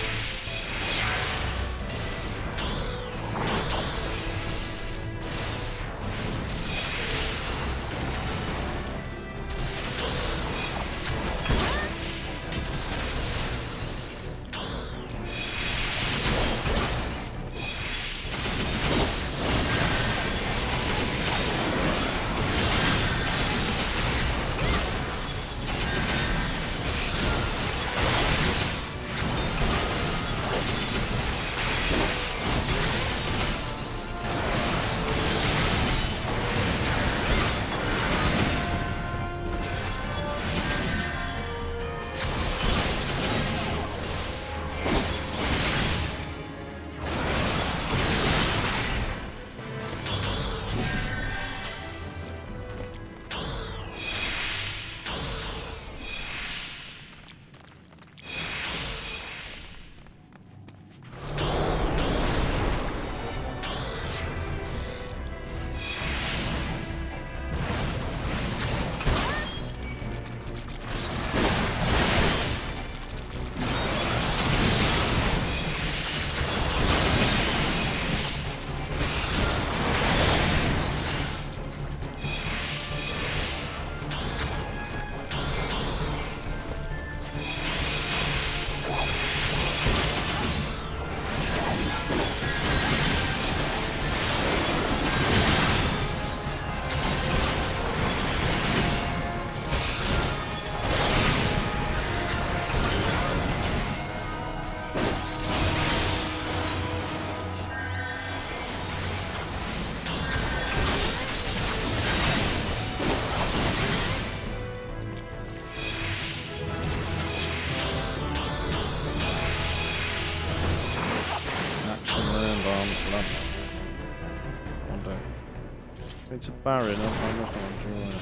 It's a barrier, not I'm not going to draw it.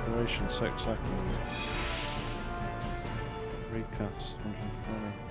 Duration 6 seconds. Recast 120.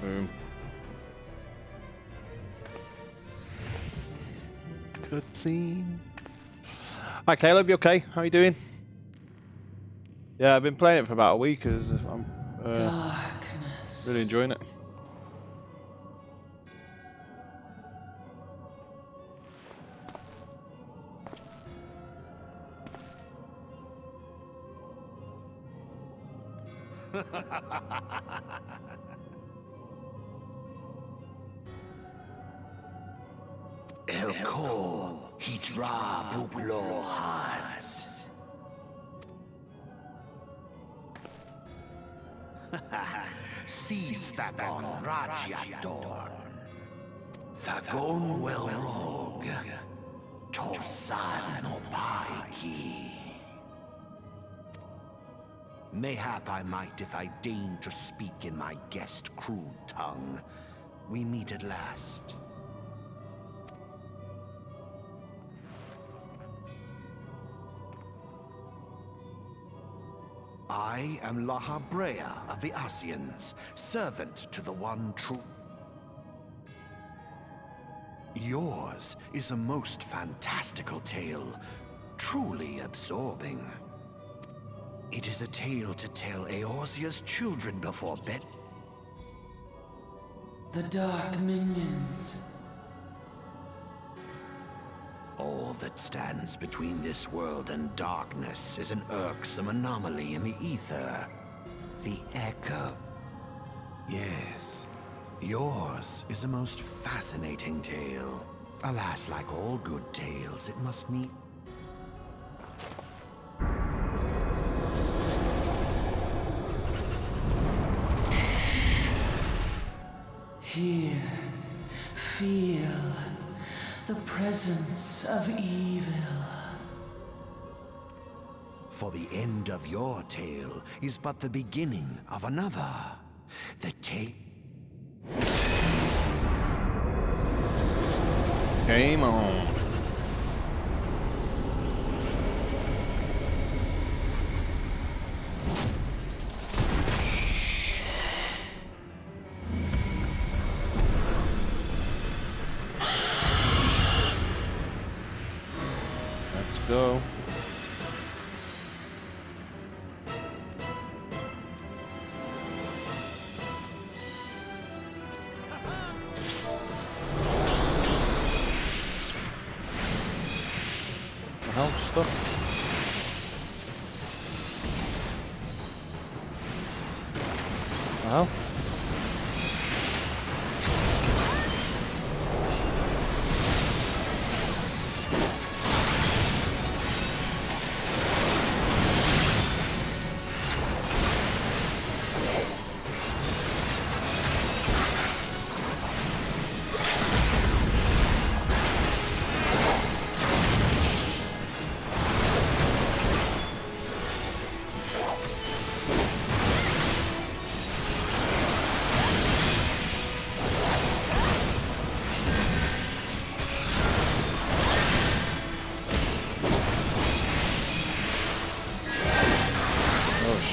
Boom. Cutscene. Hi Caleb, you okay? How are you doing? Yeah, I've been playing it for about a week. I'm really enjoying it. Elko hitra bublo hans. Seastabon Rajiadorn. Thagon Welrog. Tosan Opaiki. Mayhap I might if I deign to speak in my guest crude tongue. We meet at last. I am Lahabrea of the Asians, servant to the one true. Yours is a most fantastical tale, truly absorbing. It is a tale to tell Eorzea's children before bed. The Dark Minions. All that stands between this world and darkness is an irksome anomaly in the ether. The echo. Yes, yours is a most fascinating tale. Alas, like all good tales, it must need... Here, feel the presence of evil. For the end of your tale is but the beginning of another. The tale... Game on. Let's go. Stuff. Wow.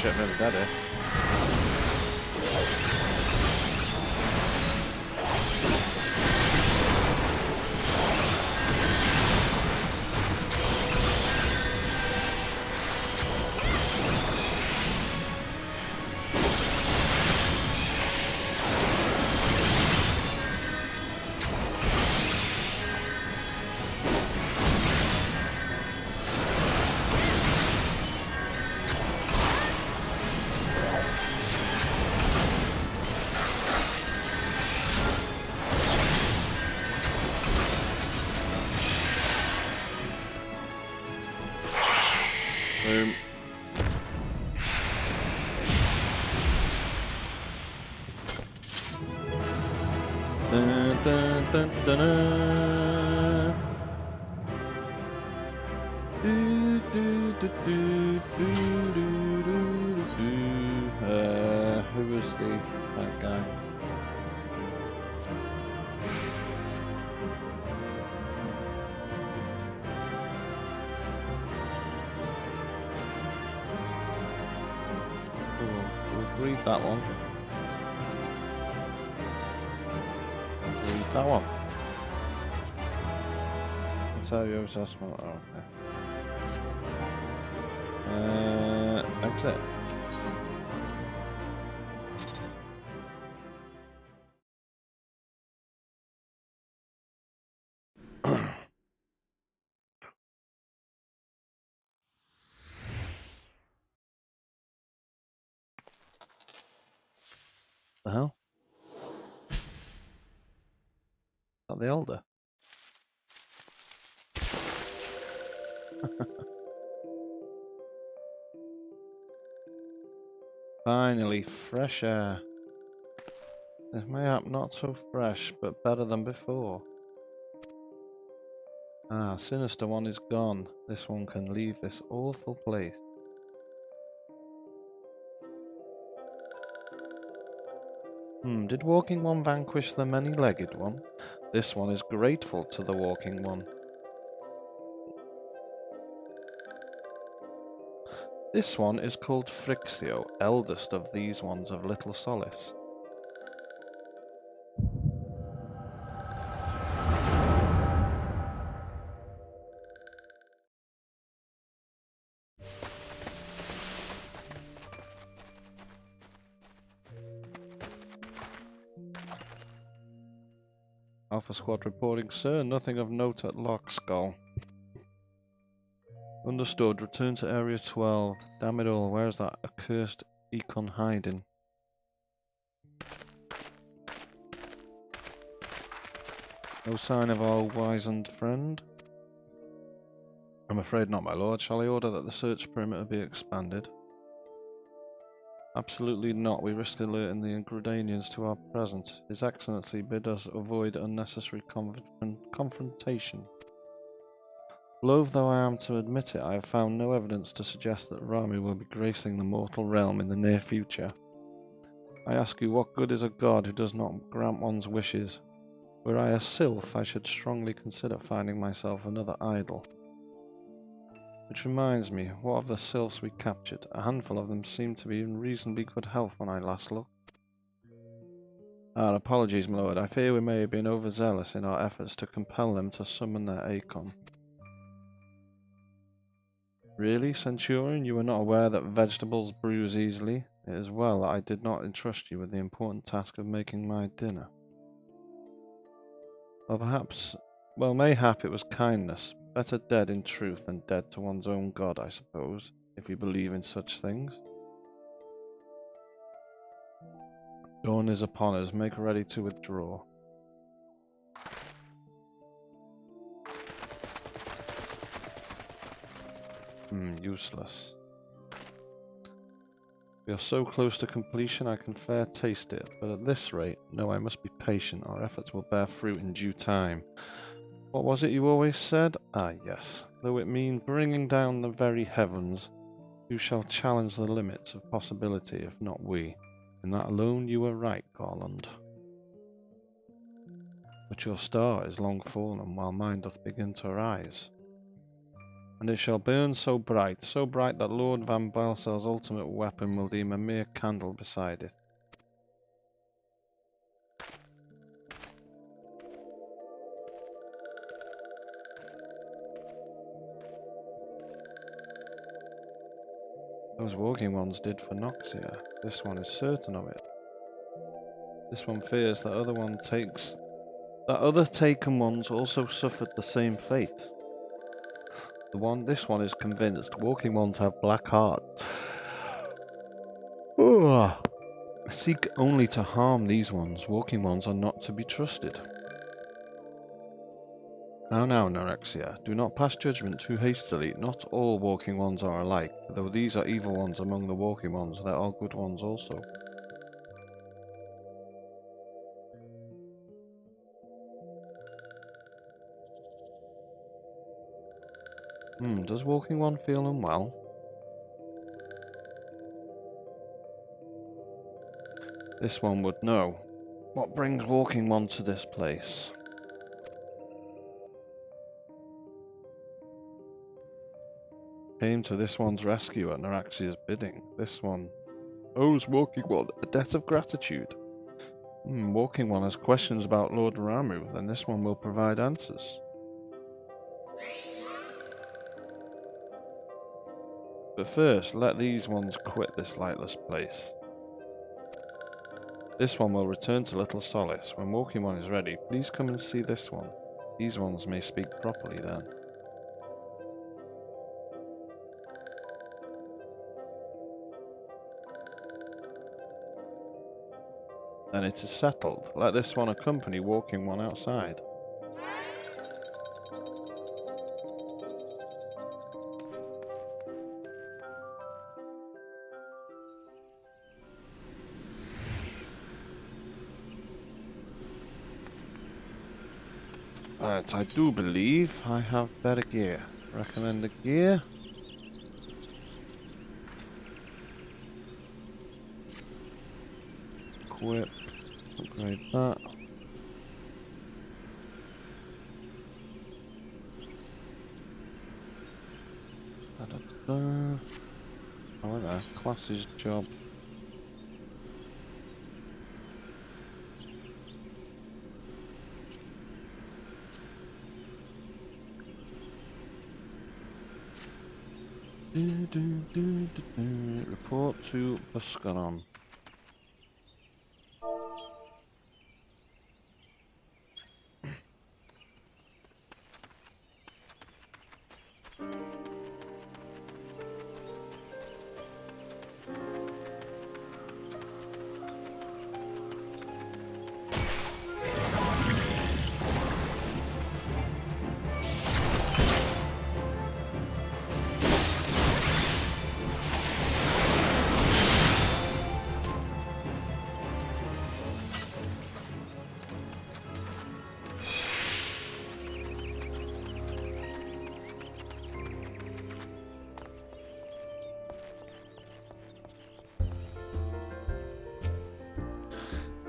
Never got it. Boom. Dun, dun, dun, dun, dun. Do, do, do, do, do, do, do, do. Who was that guy? We'll leave that one. That one. Ontario assessment. Oh, okay. Exit. The hell? Is that the Elder? Finally, fresh air. This mayhap not so fresh, but better than before. Ah, sinister one is gone. This one can leave this awful place. Did Walking One vanquish the many-legged one? This one is grateful to the Walking One. This one is called Frixio, eldest of these ones of little solace. Alpha Squad reporting, sir. Nothing of note at Lock Skull. Understood. Return to Area 12. Damn it all, where's that accursed Econ hiding? No sign of our wizened friend? I'm afraid not, my lord. Shall I order that the search perimeter be expanded? Absolutely not. We risk alerting the Ingridanians to our presence. His Excellency bid us avoid unnecessary confrontation. Loath though I am to admit it, I have found no evidence to suggest that Ramu will be gracing the mortal realm in the near future. I ask you, what good is a god who does not grant one's wishes? Were I a sylph, I should strongly consider finding myself another idol. Which reminds me, what of the sylphs we captured? A handful of them seemed to be in reasonably good health when I last looked. Apologies, my lord. I fear we may have been overzealous in our efforts to compel them to summon their Acon. Really, Centurion? You were not aware that vegetables bruise easily? It is well that I did not entrust you with the important task of making my dinner. Well, mayhap it was kindness. Better dead in truth than dead to one's own god, I suppose, if you believe in such things. Dawn is upon us. Make ready to withdraw. Useless. We are so close to completion I can fair taste it, but at this rate, no, I must be patient. Our efforts will bear fruit in due time. What was it you always said? Ah, yes. Though it mean bringing down the very heavens, who shall challenge the limits of possibility if not we? In that alone you were right, Garland. But your star is long fallen, while mine doth begin to rise. And it shall burn so bright that Lord Van Balsel's ultimate weapon will deem a mere candle beside it. Those walking ones did for Noxia. This one is certain of it. This one fears that other taken ones also suffered the same fate. This one is convinced. Walking ones have black hearts. Seek only to harm these ones. Walking ones are not to be trusted. Now, Norexia, do not pass judgment too hastily. Not all walking ones are alike. Though these are evil ones among the walking ones, there are good ones also. Does walking one feel unwell? This one would know. What brings walking one to this place? Came to this one's rescue at Noraxia's bidding. This one owes walking one a debt of gratitude. Walking one has questions about Lord Ramu, then this one will provide answers. But first, let these ones quit this lightless place. This one will return to Little Solace. When Walking One is ready, please come and see this one. These ones may speak properly then. Then it is settled. Let this one accompany Walking One outside. Right, I do believe I have better gear. Recommend the gear. Equip. Upgrade that. Da-da-da. Oh, there. Class's job. Report to Buscaron.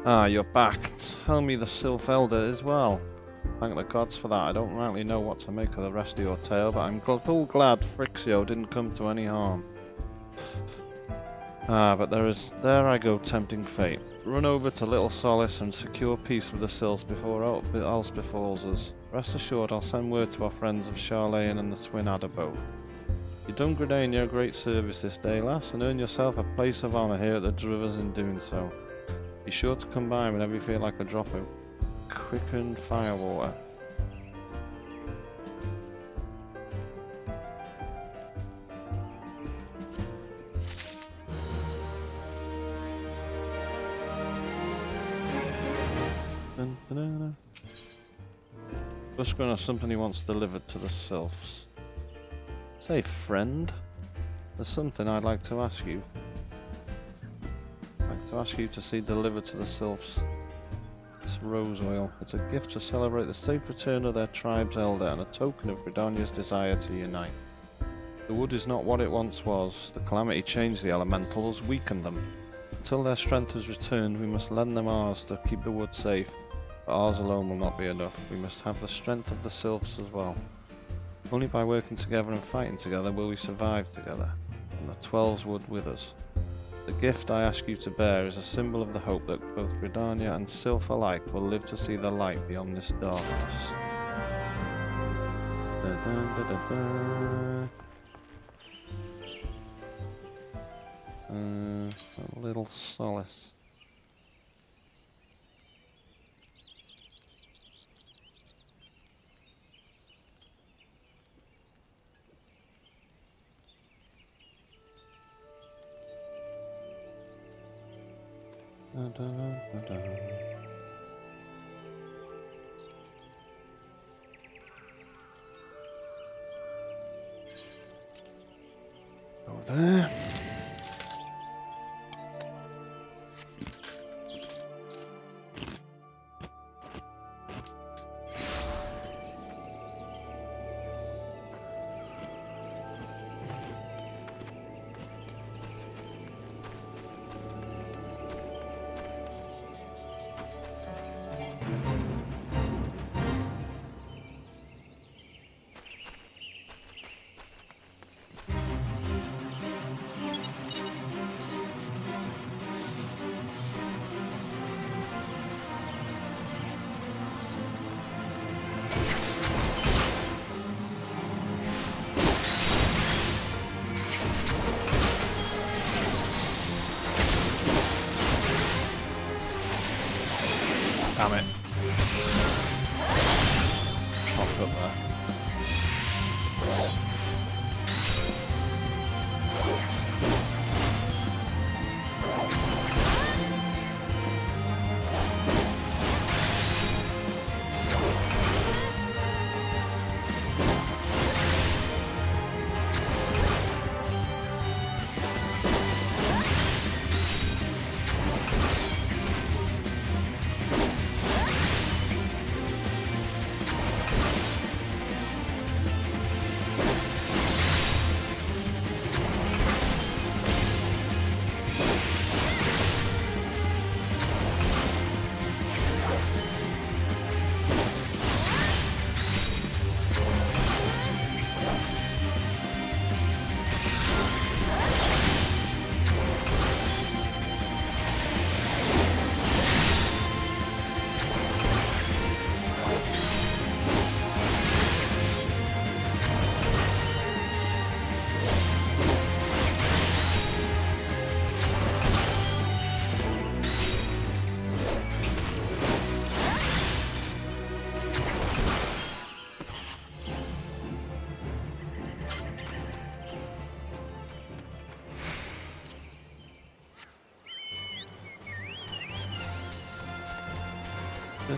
Ah, you're back. Tell me the Sylph Elder as well. Thank the gods for that. I don't rightly know what to make of the rest of your tale, but I'm full glad Frixio didn't come to any harm. Ah, but there I go, tempting fate. Run over to Little Solace and secure peace with the Sylphs before aught else befalls us. Rest assured, I'll send word to our friends of Charlene and the Twin Adderboat. You've done Gridania a great service this day, lass, and earned yourself a place of honour here at the Drivers in doing so. Be sure to come by whenever you feel like a drop of quickened firewater. Buscaron has something he wants delivered to the Sylphs. Say, friend, there's something I'd like to ask you. To ask you to see delivered to the Sylphs this rose oil. It's a gift to celebrate the safe return of their tribe's elder and a token of Gridania's desire to unite. The wood is not what it once was. The calamity changed the elementals, weakened them. Until their strength has returned, we must lend them ours to keep the wood safe. But ours alone will not be enough. We must have the strength of the Sylphs as well. Only by working together and fighting together will we survive together, and the 12s would with us. The gift I ask you to bear is a symbol of the hope that both Gridania and Sylph alike will live to see the light beyond this darkness. A little solace. Go there. Damn it. Popped up there.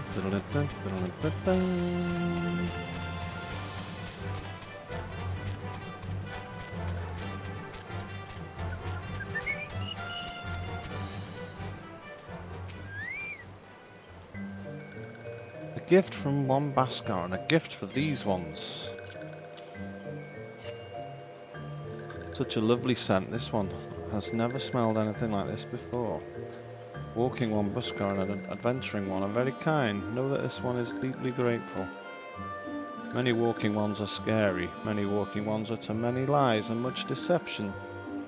A gift from one Baskar and a gift for these ones. Such a lovely scent. This one has never smelled anything like this before. Walking one, Buskar, and an adventuring one are very kind. Know that this one is deeply grateful. Many walking ones are scary. Many walking ones are to many lies and much deception.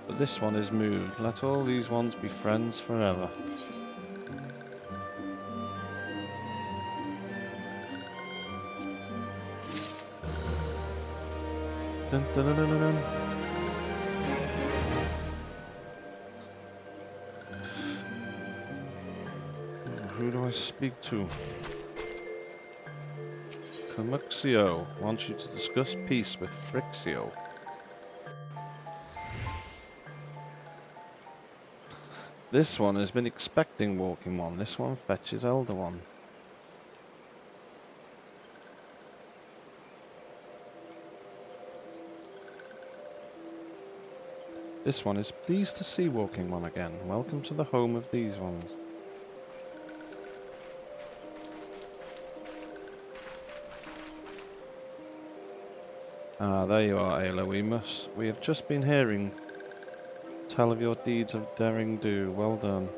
But this one is moved. Let all these ones be friends forever. Dun, dun, dun, dun, dun, dun. Who do I speak to? Camuxio wants you to discuss peace with Frixio. This one has been expecting walking one. This one fetches elder one. This one is pleased to see walking one again. Welcome to the home of these ones. Ah, there you are, Ayla. We have just been hearing tell of your deeds of daring do. Well done.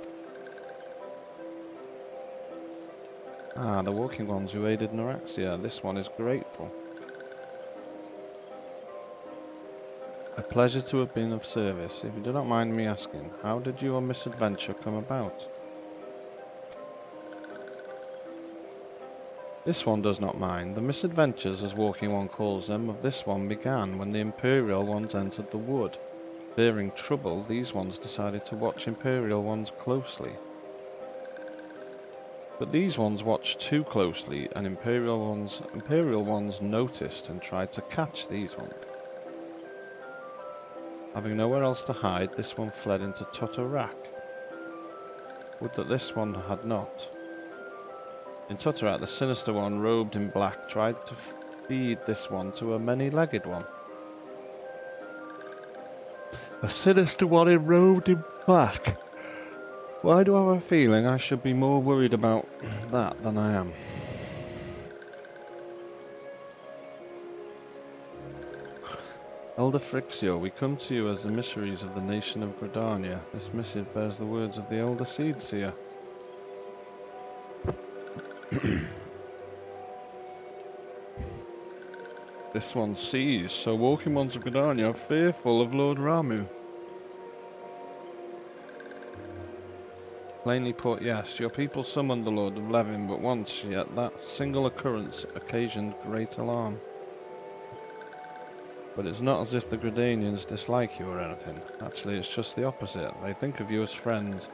Ah, the walking ones who aided Noraxia. This one is grateful. A pleasure to have been of service. If you do not mind me asking, how did your misadventure come about? This one does not mind. The misadventures, as Walking One calls them, of this one began when the Imperial ones entered the wood. Fearing trouble, these ones decided to watch Imperial ones closely. But these ones watched too closely, and Imperial ones noticed and tried to catch these ones. Having nowhere else to hide, this one fled into Totorak. Would that this one had not. In Totorak, the sinister one, robed in black, tried to feed this one to a many-legged one. A sinister one robed in black? Why do I have a feeling I should be more worried about that than I am? Elder Frixio, we come to you as the missionaries of the nation of Gridania. This missive bears the words of the Elder Seedseer. This one sees, so walking ones of Gridania are fearful of Lord Ramu. Plainly put, yes, your people summoned the Lord of Levin but once, yet that single occurrence occasioned great alarm. But it's not as if the Gridanians dislike you or anything. Actually, it's just the opposite. They think of you as friends,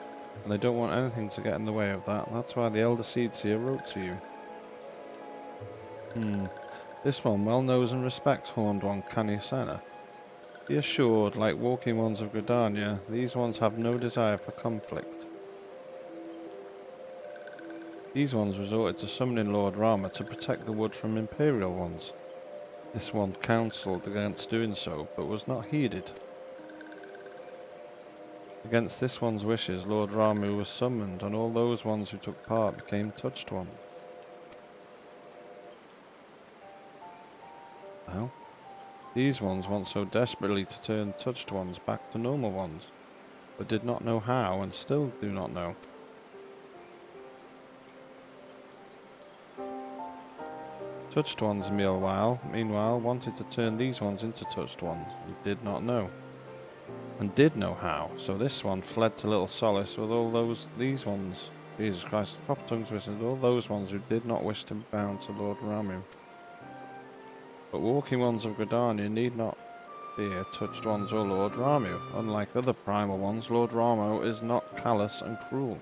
And they don't want anything to get in the way of that. That's why the Elder Seedseer wrote to you. This one well knows and respects Horned One Canisena. Be assured, like Walking Ones of Gridania, these ones have no desire for conflict. These ones resorted to summoning Lord Rama to protect the wood from Imperial ones. This one counselled against doing so, but was not heeded. Against this one's wishes, Lord Ramu was summoned, and all those ones who took part became touched ones. Well, these ones want so desperately to turn touched ones back to normal ones, but did not know how and still do not know. Touched ones, meanwhile, wanted to turn these ones into touched ones, and did not know. And did know how, so this one fled to Little Solace with all these ones, Jesus Christ, proper tongue twisted, all those ones who did not wish to be bound to Lord Ramu. But Walking Ones of Gridania need not fear touched ones or Lord Ramu. Unlike other primal ones, Lord Ramu is not callous and cruel.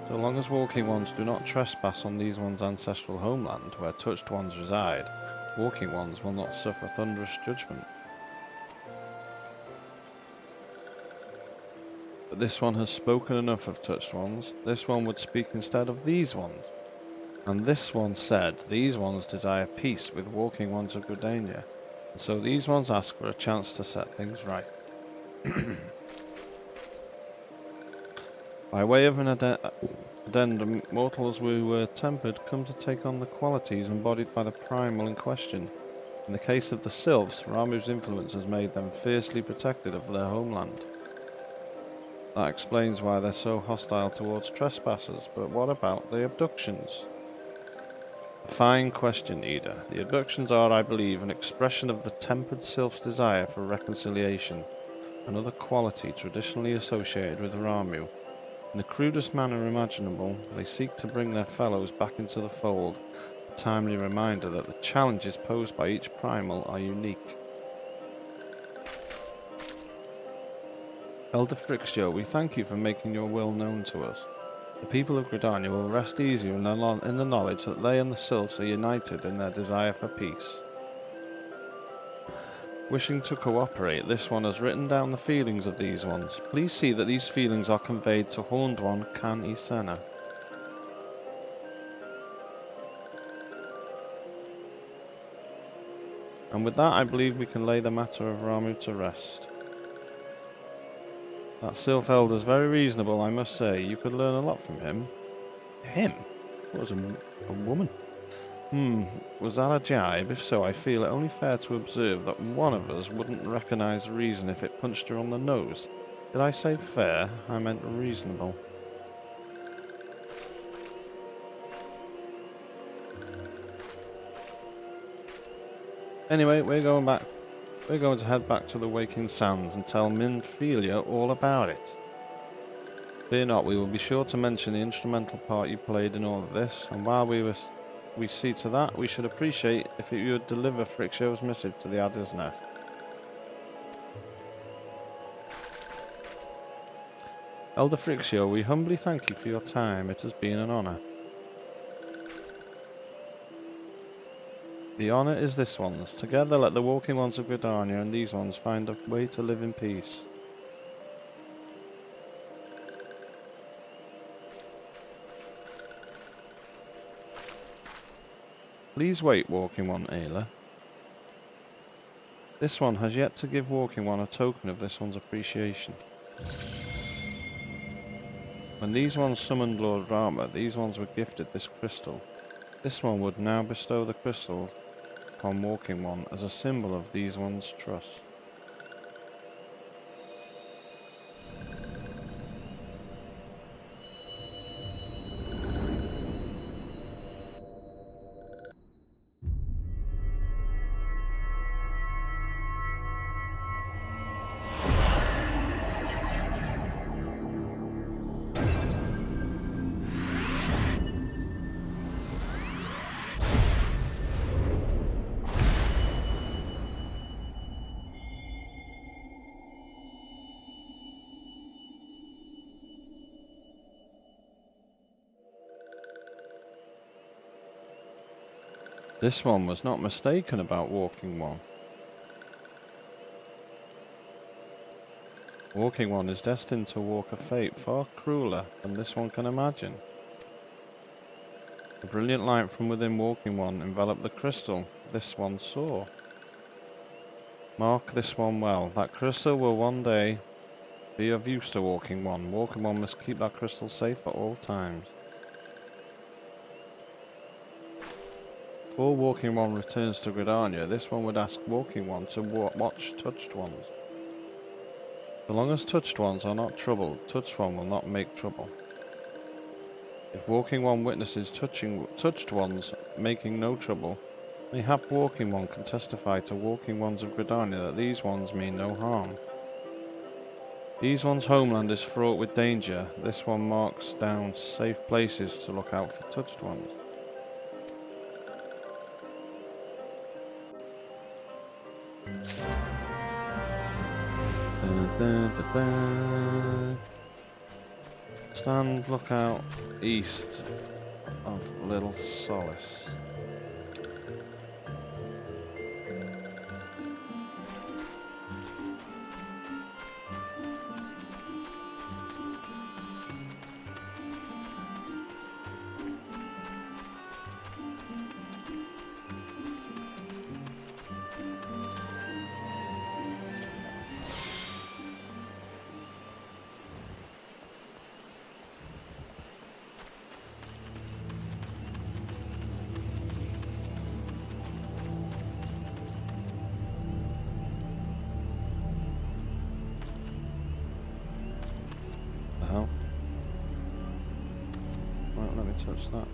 So long as Walking Ones do not trespass on these ones' ancestral homeland, where touched ones reside, Walking Ones will not suffer thunderous judgment. But this one has spoken enough of touched ones. This one would speak instead of these ones. And this one said, these ones desire peace with Walking Ones of Gridania. And so these ones ask for a chance to set things right. By way of an addendum, mortals who were tempered come to take on the qualities embodied by the primal in question. In the case of the Sylphs, Ramu's influence has made them fiercely protected of their homeland. That explains why they're so hostile towards trespassers, but what about the abductions? A fine question, Ida. The abductions are, I believe, an expression of the tempered Sylph's desire for reconciliation, another quality traditionally associated with Ramu. In the crudest manner imaginable, they seek to bring their fellows back into the fold, a timely reminder that the challenges posed by each primal are unique. Elder Frixio, we thank you for making your will known to us. The people of Gridania will rest easier in the knowledge that they and the Sylphs are united in their desire for peace. Wishing to cooperate, this one has written down the feelings of these ones. Please see that these feelings are conveyed to Horned One Canisena. And with that, I believe we can lay the matter of Ramu to rest. That Sylph Elder's very reasonable, I must say. You could learn a lot from him. Him? What was a woman? Was that a jibe? If so, I feel it only fair to observe that one of us wouldn't recognise reason if it punched her on the nose. Did I say fair? I meant reasonable. Anyway, we're going to head back to the Waking Sands and tell Minfilia all about it. Fear not, we will be sure to mention the instrumental part you played in all of this, and while we see to that, we should appreciate if you would deliver Frixio's message to the Adder's Nest. Elder Frixio, we humbly thank you for your time. It has been an honour. The honour is this one's. Together let the Walking Ones of Gridania and these ones find a way to live in peace. Please wait, Walking One Ayla. This one has yet to give Walking One a token of this one's appreciation. When these ones summoned Lord Rama, these ones were gifted this crystal. This one would now bestow the crystal upon Walking One as a symbol of these ones' trust. This one was not mistaken about Walking One. Walking One is destined to walk a fate far crueler than this one can imagine. The brilliant light from within Walking One enveloped the crystal this one saw. Mark this one well. That crystal will one day be of use to Walking One. Walking One must keep that crystal safe at all times. Before Walking One returns to Gridania, this one would ask Walking One to watch Touched Ones. So long as Touched Ones are not troubled, Touched One will not make trouble. If Walking One witnesses Touched Ones making no trouble, mayhap Walking One can testify to Walking Ones of Gridania that these ones mean no harm. These ones' homeland is fraught with danger. This one marks down safe places to look out for Touched Ones. Stand lookout east of Little Solace. Right, let me touch that.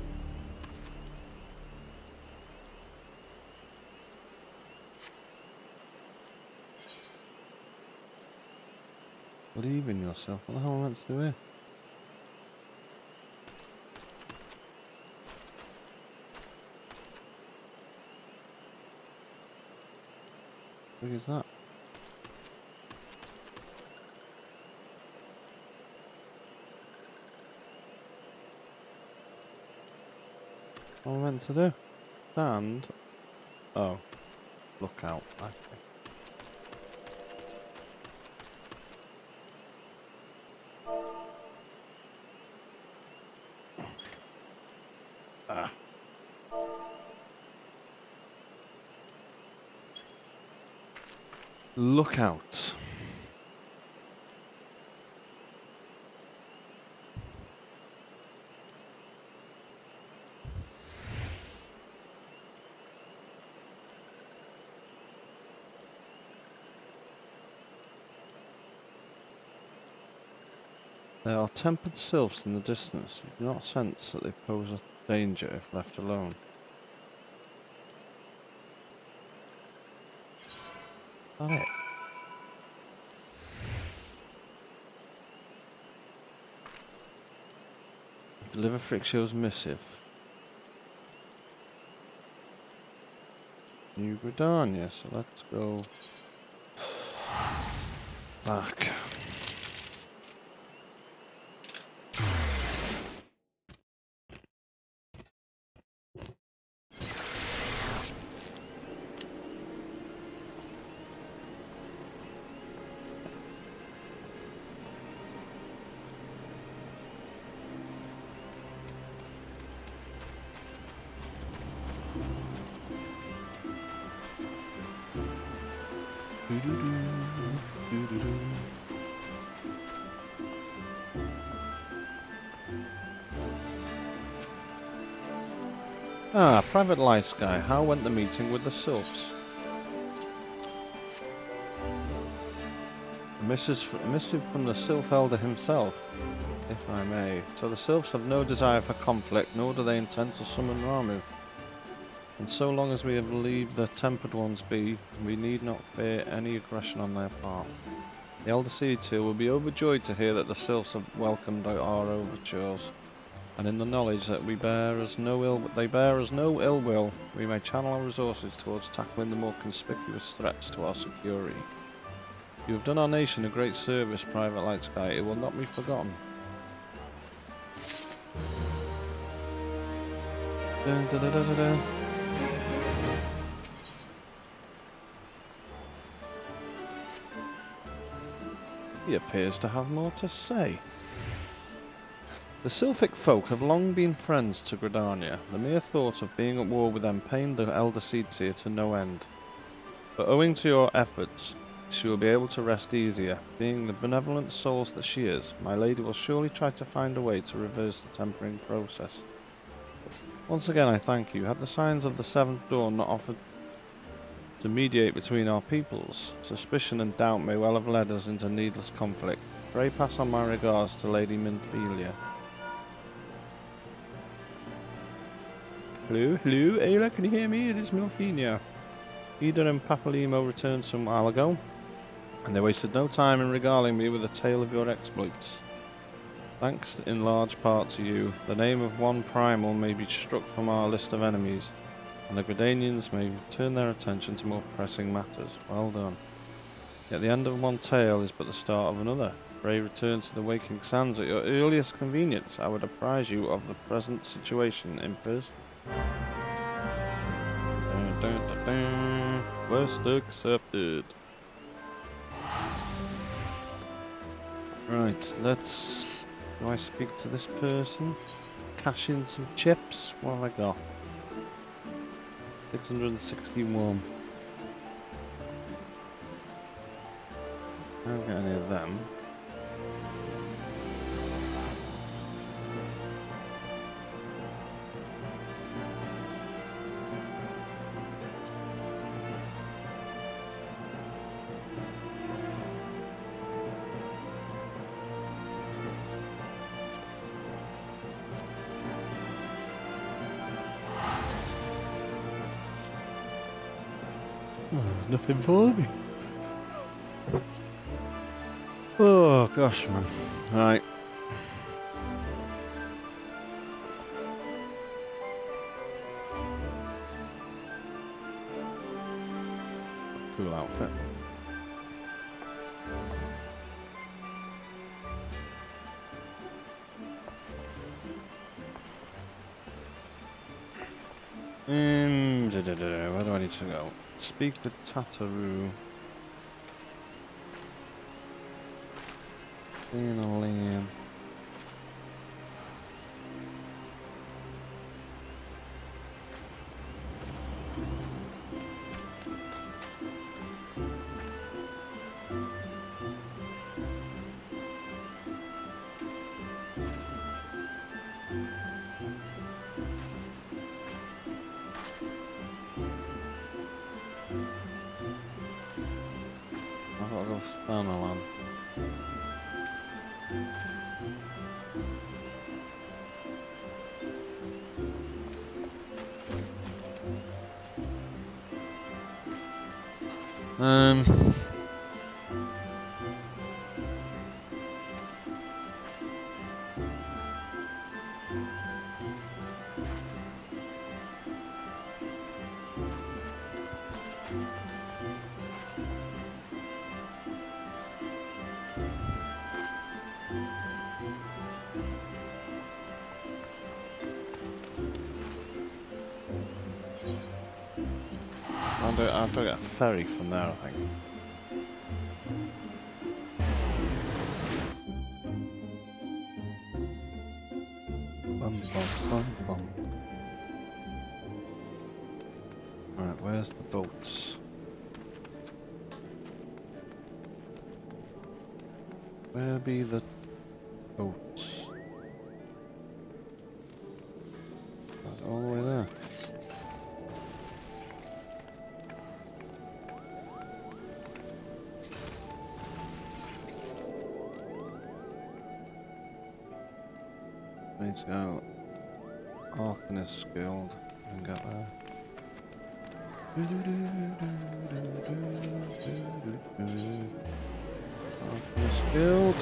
Believe in yourself. What the hell am I meant to do here? What is that? What am I meant to do? Stand. Oh. Look out. I think. Ah. Look out. There are tempered sylphs in the distance. You do not sense that they pose a danger if left alone. Is that it? Deliver Frixio's missive. New Gridania, so let's go back. Ah, Private Light Sky, how went the meeting with the Sylphs? A missive from the Sylph Elder himself, if I may. So the Sylphs have no desire for conflict, nor do they intend to summon Ramuh. And so long as we leave the Tempered Ones be, we need not fear any aggression on their part. The Elder Seeds here will be overjoyed to hear that the Sylphs have welcomed our overtures, and in the knowledge that they bear us no ill will, we may channel our resources towards tackling the more conspicuous threats to our security. You have done our nation a great service, Private Light Sky. It will not be forgotten. Dun, dun, dun, dun, dun. He appears to have more to say. The Sylphic folk have long been friends to Gridania. The mere thought of being at war with them pained the elder Seedseer to no end. But owing to your efforts, she will be able to rest easier. Being the benevolent soul that she is, my lady will surely try to find a way to reverse the tempering process. Once again I thank you. Had the signs of the Seventh Dawn not offered to mediate between our peoples, suspicion and doubt may well have led us into needless conflict. Pray pass on my regards to Lady Minthelia. Hello, hello, Ayla, can you hear me? It is Milphenia. Ida and Papalimo returned some while ago, and they wasted no time in regaling me with a tale of your exploits. Thanks in large part to you, the name of one primal may be struck from our list of enemies, and the Gridanians may turn their attention to more pressing matters. Well done. Yet the end of one tale is but the start of another. Pray return to the Waking Sands at your earliest convenience. I would apprise you of the present situation in person. Quest accepted. Right, let's... Do I speak to this person? Cash in some chips? What have I got? 661. I don't get any of them. Nothing for me. Oh gosh, man. Right. Cool outfit. Where do I need to go? Speak with Tataru. In a lane. I've got to go stand alarm. I'll have to get a ferry from there, I think. Bum, bum, bum, bum. Right, where's the boats? Where be the boats? That's all the way there. Need to go Arcanist Guild and get there. Arcanist Guild.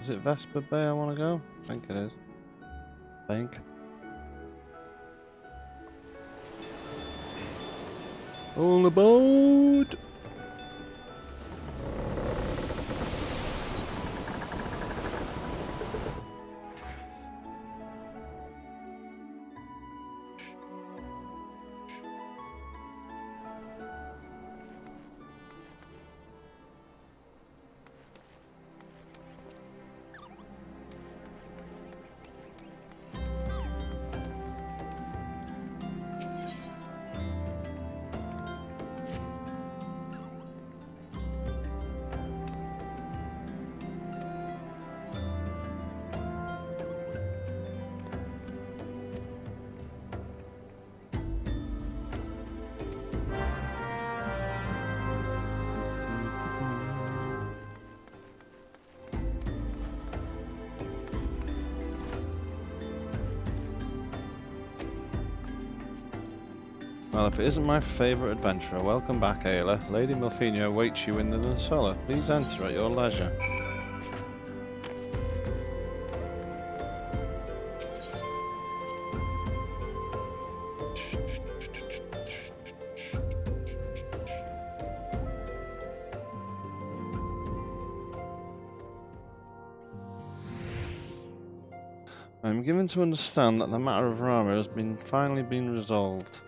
Is it Vesper Bay I want to go? I think it is. I think. All aboard! Well, if it isn't my favourite adventurer, welcome back, Ayla. Lady Milfina awaits you in the cellar. Please enter at your leisure. I'm given to understand that the matter of Rama has finally been resolved.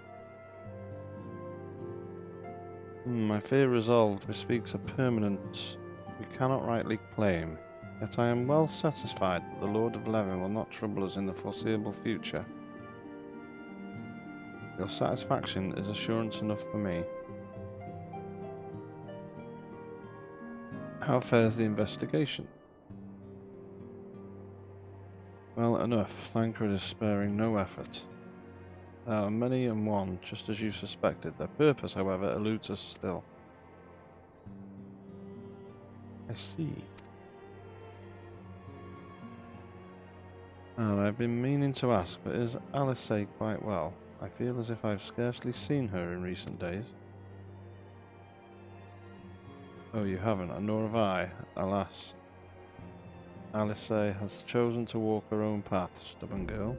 I fear resolved bespeaks a permanence we cannot rightly claim, yet I am well satisfied that the Lord of Levin will not trouble us in the foreseeable future. Your satisfaction is assurance enough for me. How fares the investigation? Well enough, Thancred is sparing no effort. There are many and one, just as you suspected. Their purpose, however, eludes us still. I see. And I've been meaning to ask, but is Alice quite well? I feel as if I've scarcely seen her in recent days. Oh, you haven't, and nor have I, alas. Alice has chosen to walk her own path, stubborn girl.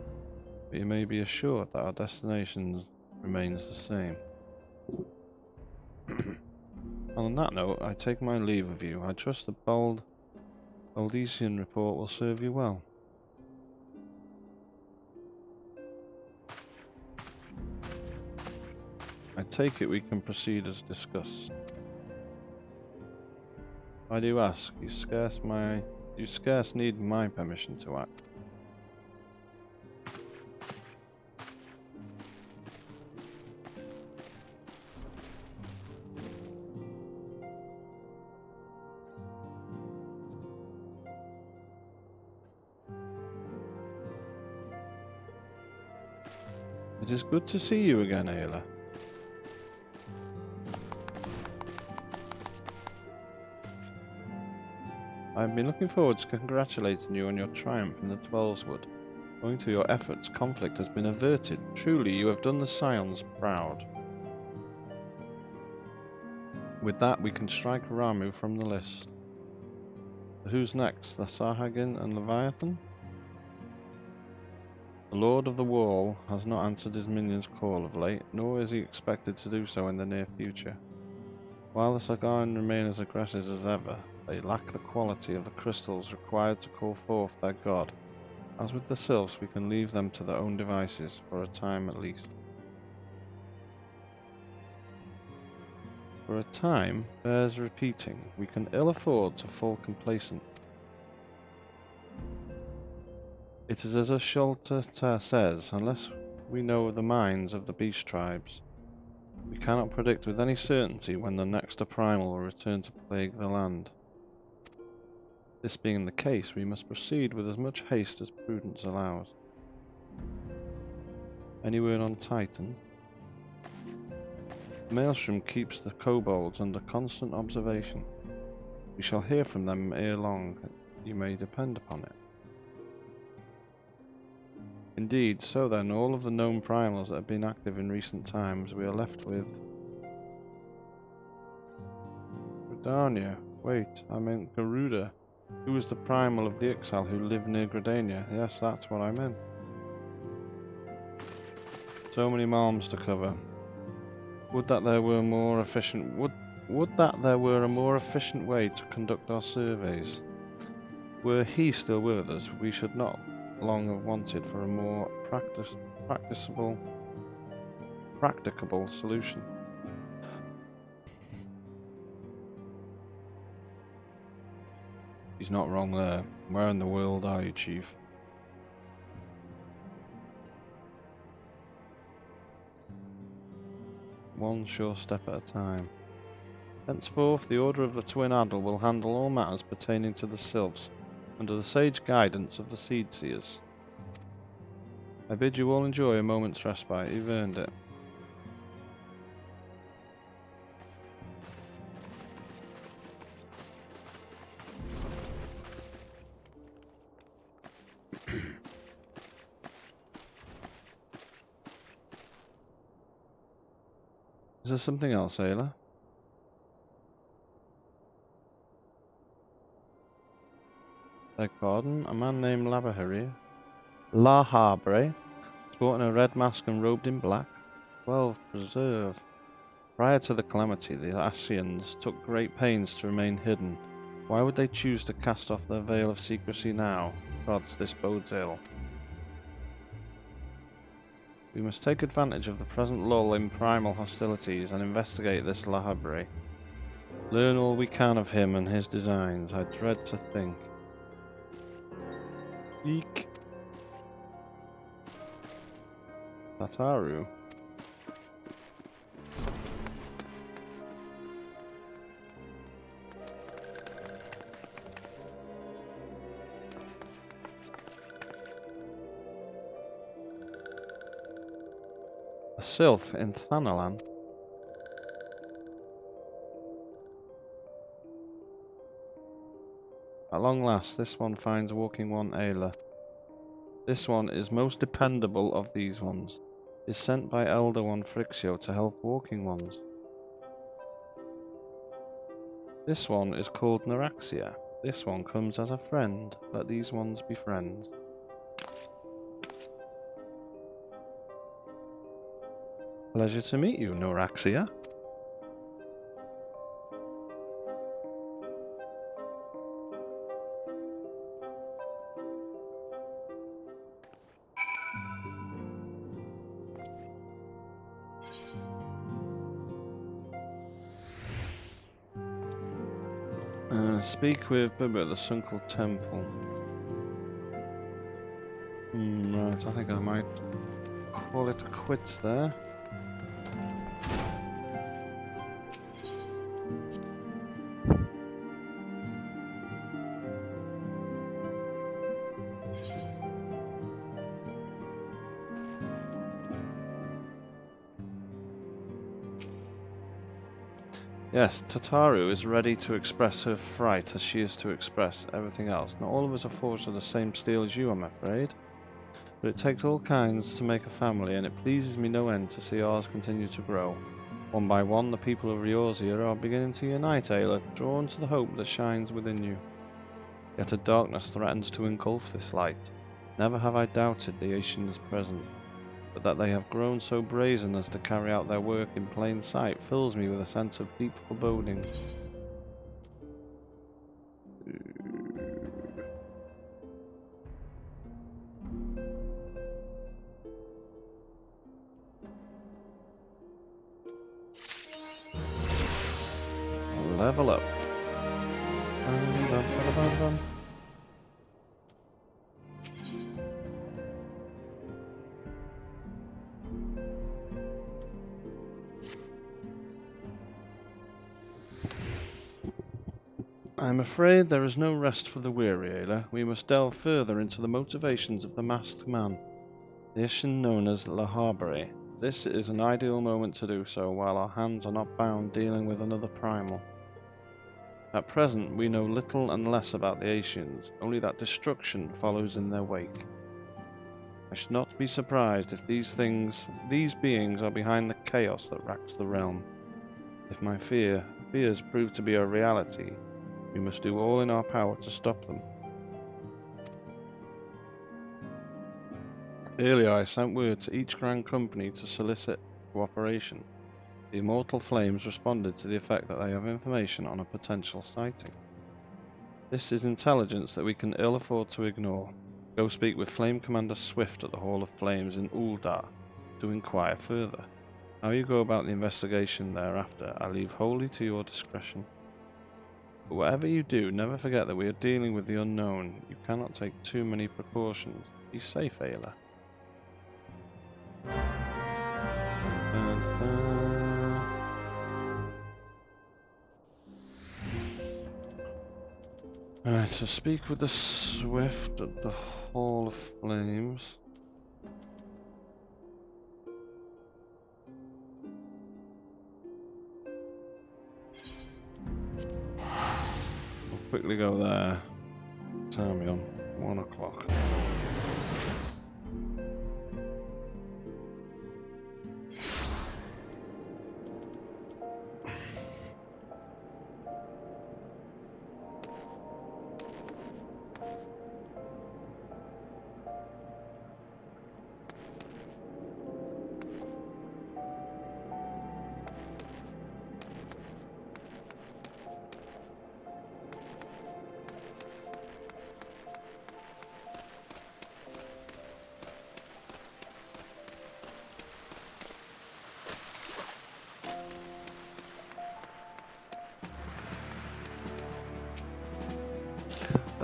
But you may be assured that our destination remains the same. On that note, I take my leave of you. I trust the Baldesian report will serve you well. I take it we can proceed as discussed. Why do you ask? You scarce need my permission to act. It is good to see you again, Ayla. I've been looking forward to congratulating you on your triumph in the Twelveswood. Owing to your efforts, conflict has been averted. Truly, you have done the Scions proud. With that, we can strike Ramu from the list. Who's next? The Sahagin and Leviathan? The Lord of the Wall has not answered his minions' call of late, nor is he expected to do so in the near future. While the Sahagin remain as aggressive as ever, they lack the quality of the crystals required to call forth their god. As with the Sylphs, we can leave them to their own devices, for a time at least. For a time bears repeating. We can ill afford to fall complacent. It is as Sholta says, unless we know the minds of the beast tribes, we cannot predict with any certainty when the next primal will return to plague the land. This being the case, we must proceed with as much haste as prudence allows. Any word on Titan? Maelstrom keeps the kobolds under constant observation. We shall hear from them ere long, you may depend upon it. Indeed, so then, all of the known primals that have been active in recent times, we are left with... Gridania. Wait, I meant Garuda. Who was the primal of the Ixal who lived near Gridania? Yes, that's what I meant. So many malms to cover. Would that there were more efficient... Would that there were a more efficient way to conduct our surveys. Were he still with us, we should not long have wanted for a more practicable solution. He's not wrong there. Where in the world are you, Chief? One sure step at a time. Henceforth, the Order of the Twin Adel will handle all matters pertaining to the Sylphs, under the sage guidance of the Seed Seers. I bid you all enjoy a moment's respite. You've earned it. there something else, Ayla? Beg pardon? A man named Lahabre, sporting a red mask and robed in black. 12 preserve. Prior to the calamity, the Ascians took great pains to remain hidden. Why would they choose to cast off their veil of secrecy now? Gods, this bodes ill. We must take advantage of the present lull in primal hostilities and investigate this Lahabre. Learn all we can of him and his designs. I dread to think. Eek. Tataru. A sylph in Thanalan. At long last, this one finds walking one Ayla. This one is most dependable of these ones. Is sent by Elder One Frixio to help walking ones. This one is called Naraxia. This one comes as a friend. Let these ones be friends. Pleasure to meet you, Noraxia. Speak with Bibba at the Sunkel Temple. Right, I think I might call it quits there. Yes, Tataru is ready to express her fright as she is to express everything else. Not all of us are forged of the same steel as you, I'm afraid. But it takes all kinds to make a family, and it pleases me no end to see ours continue to grow. One by one, the people of Riosia are beginning to unite, Ayla, drawn to the hope that shines within you. Yet a darkness threatens to engulf this light. Never have I doubted the Asians present. But that they have grown so brazen as to carry out their work in plain sight fills me with a sense of deep foreboding. Level up. I'm afraid there is no rest for the weary, Ayla. We must delve further into the motivations of the masked man, the Ishin known as Lahabre. This is an ideal moment to do so, while our hands are not bound dealing with another primal. At present, we know little and less about the Asians, only that destruction follows in their wake. I should not be surprised if these beings are behind the chaos that racks the realm. If my fears prove to be a reality, we must do all in our power to stop them. Earlier I sent word to each Grand Company to solicit cooperation. The Immortal Flames responded to the effect that they have information on a potential sighting. This is intelligence that we can ill afford to ignore. Go speak with Flame Commander Swift at the Hall of Flames in Uldar to inquire further. How you go about the investigation thereafter, I leave wholly to your discretion. But whatever you do, never forget that we are dealing with the unknown. You cannot take too many precautions. Be safe, Ayla. Alright, so speak with the Swift at the Hall of Flames. We'll quickly go there. Tell me on 1 o'clock.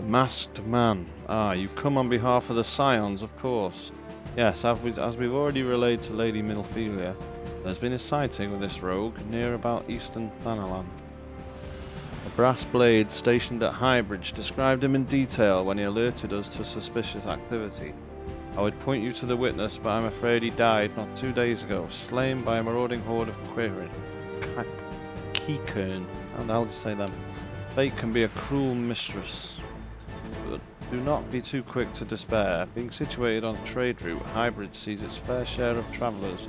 Masked man. Ah, you've come on behalf of the Scions, of course. Yes, as we've already relayed to Lady Milphelia, there's been a sighting of this rogue near about Eastern Thanalan. A brass blade stationed at Highbridge described him in detail when he alerted us to suspicious activity. I would point you to the witness, but I'm afraid he died not 2 days ago, slain by a marauding horde of Keekern. And I'll just say them. Fate can be a cruel mistress. But do not be too quick to despair. Being situated on a trade route, Highbridge sees its fair share of travellers.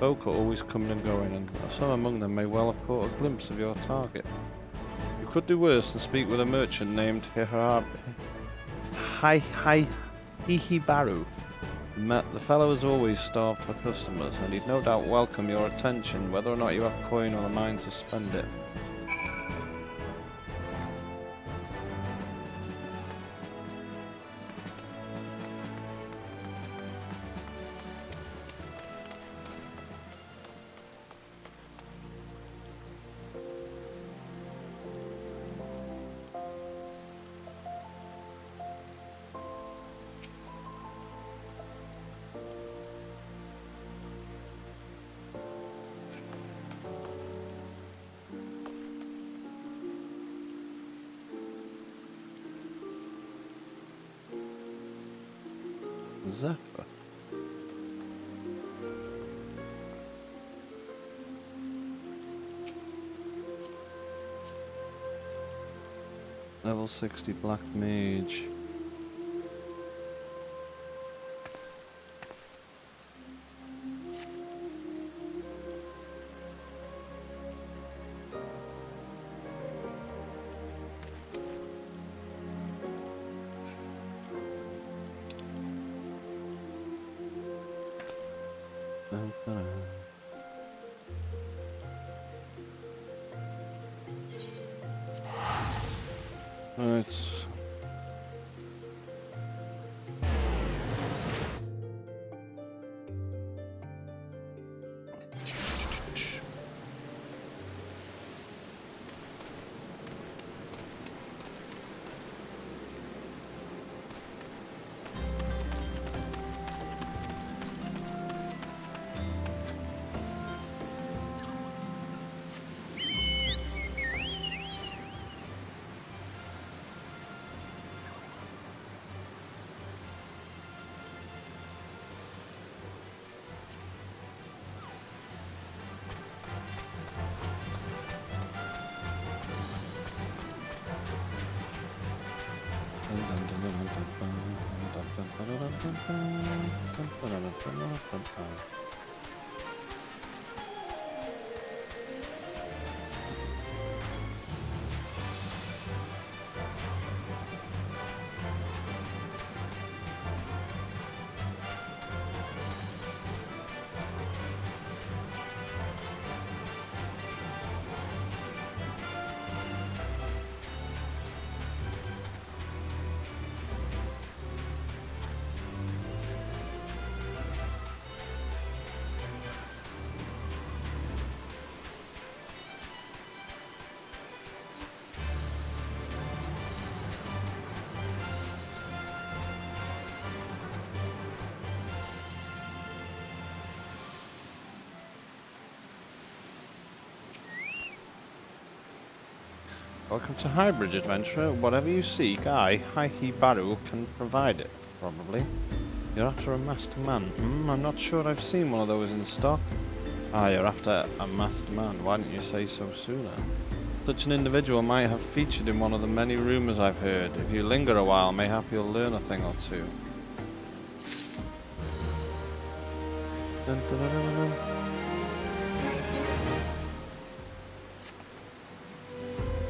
Folk are always coming and going, and some among them may well have caught a glimpse of your target. You could do worse than speak with a merchant named Hihibaru. The fellow is always starved for customers, and he'd no doubt welcome your attention, whether or not you have coin or the mind to spend it. Zephyr. Level 60 Black Mage. Right. Welcome to Highbridge, adventurer. Whatever you seek, I, Hihibaru, can provide it, probably. You're after a masked man. I'm not sure I've seen one of those in stock. Ah, you're after a masked man. Why didn't you say so sooner? Such an individual might have featured in one of the many rumours I've heard. If you linger a while, mayhap you'll learn a thing or two. Dun, dun, dun, dun, dun.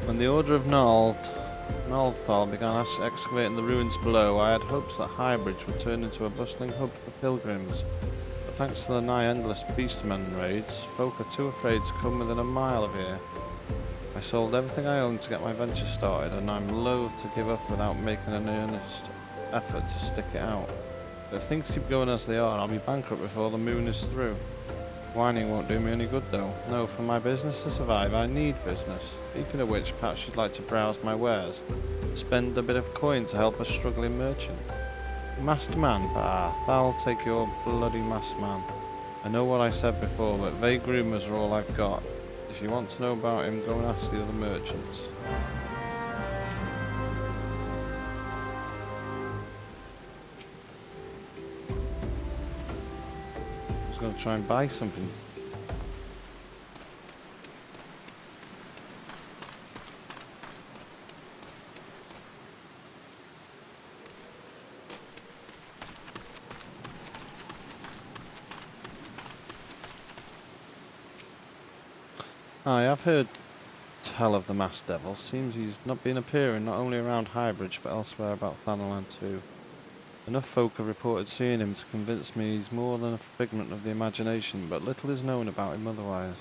When the Order of Nalthal began excavating the ruins below, I had hopes that Highbridge would turn into a bustling hub for pilgrims. But thanks to the nigh endless beastmen raids, folk are too afraid to come within a mile of here. I sold everything I owned to get my venture started, and I'm loath to give up without making an earnest effort to stick it out. But if things keep going as they are, I'll be bankrupt before the moon is through. Whining won't do me any good though. No, for my business to survive, I need business. Speaking of which, perhaps you'd like to browse my wares. Spend a bit of coin to help a struggling merchant. Masked man, bah, I'll take your bloody masked man. I know what I said before, but vague rumours are all I've got. If you want to know about him, go and ask the other merchants. I was going to try and buy something. I have heard tell of the masked devil. Seems he's not been appearing not only around Highbridge but elsewhere about Thanalan too. Enough folk have reported seeing him to convince me he's more than a figment of the imagination, but little is known about him otherwise.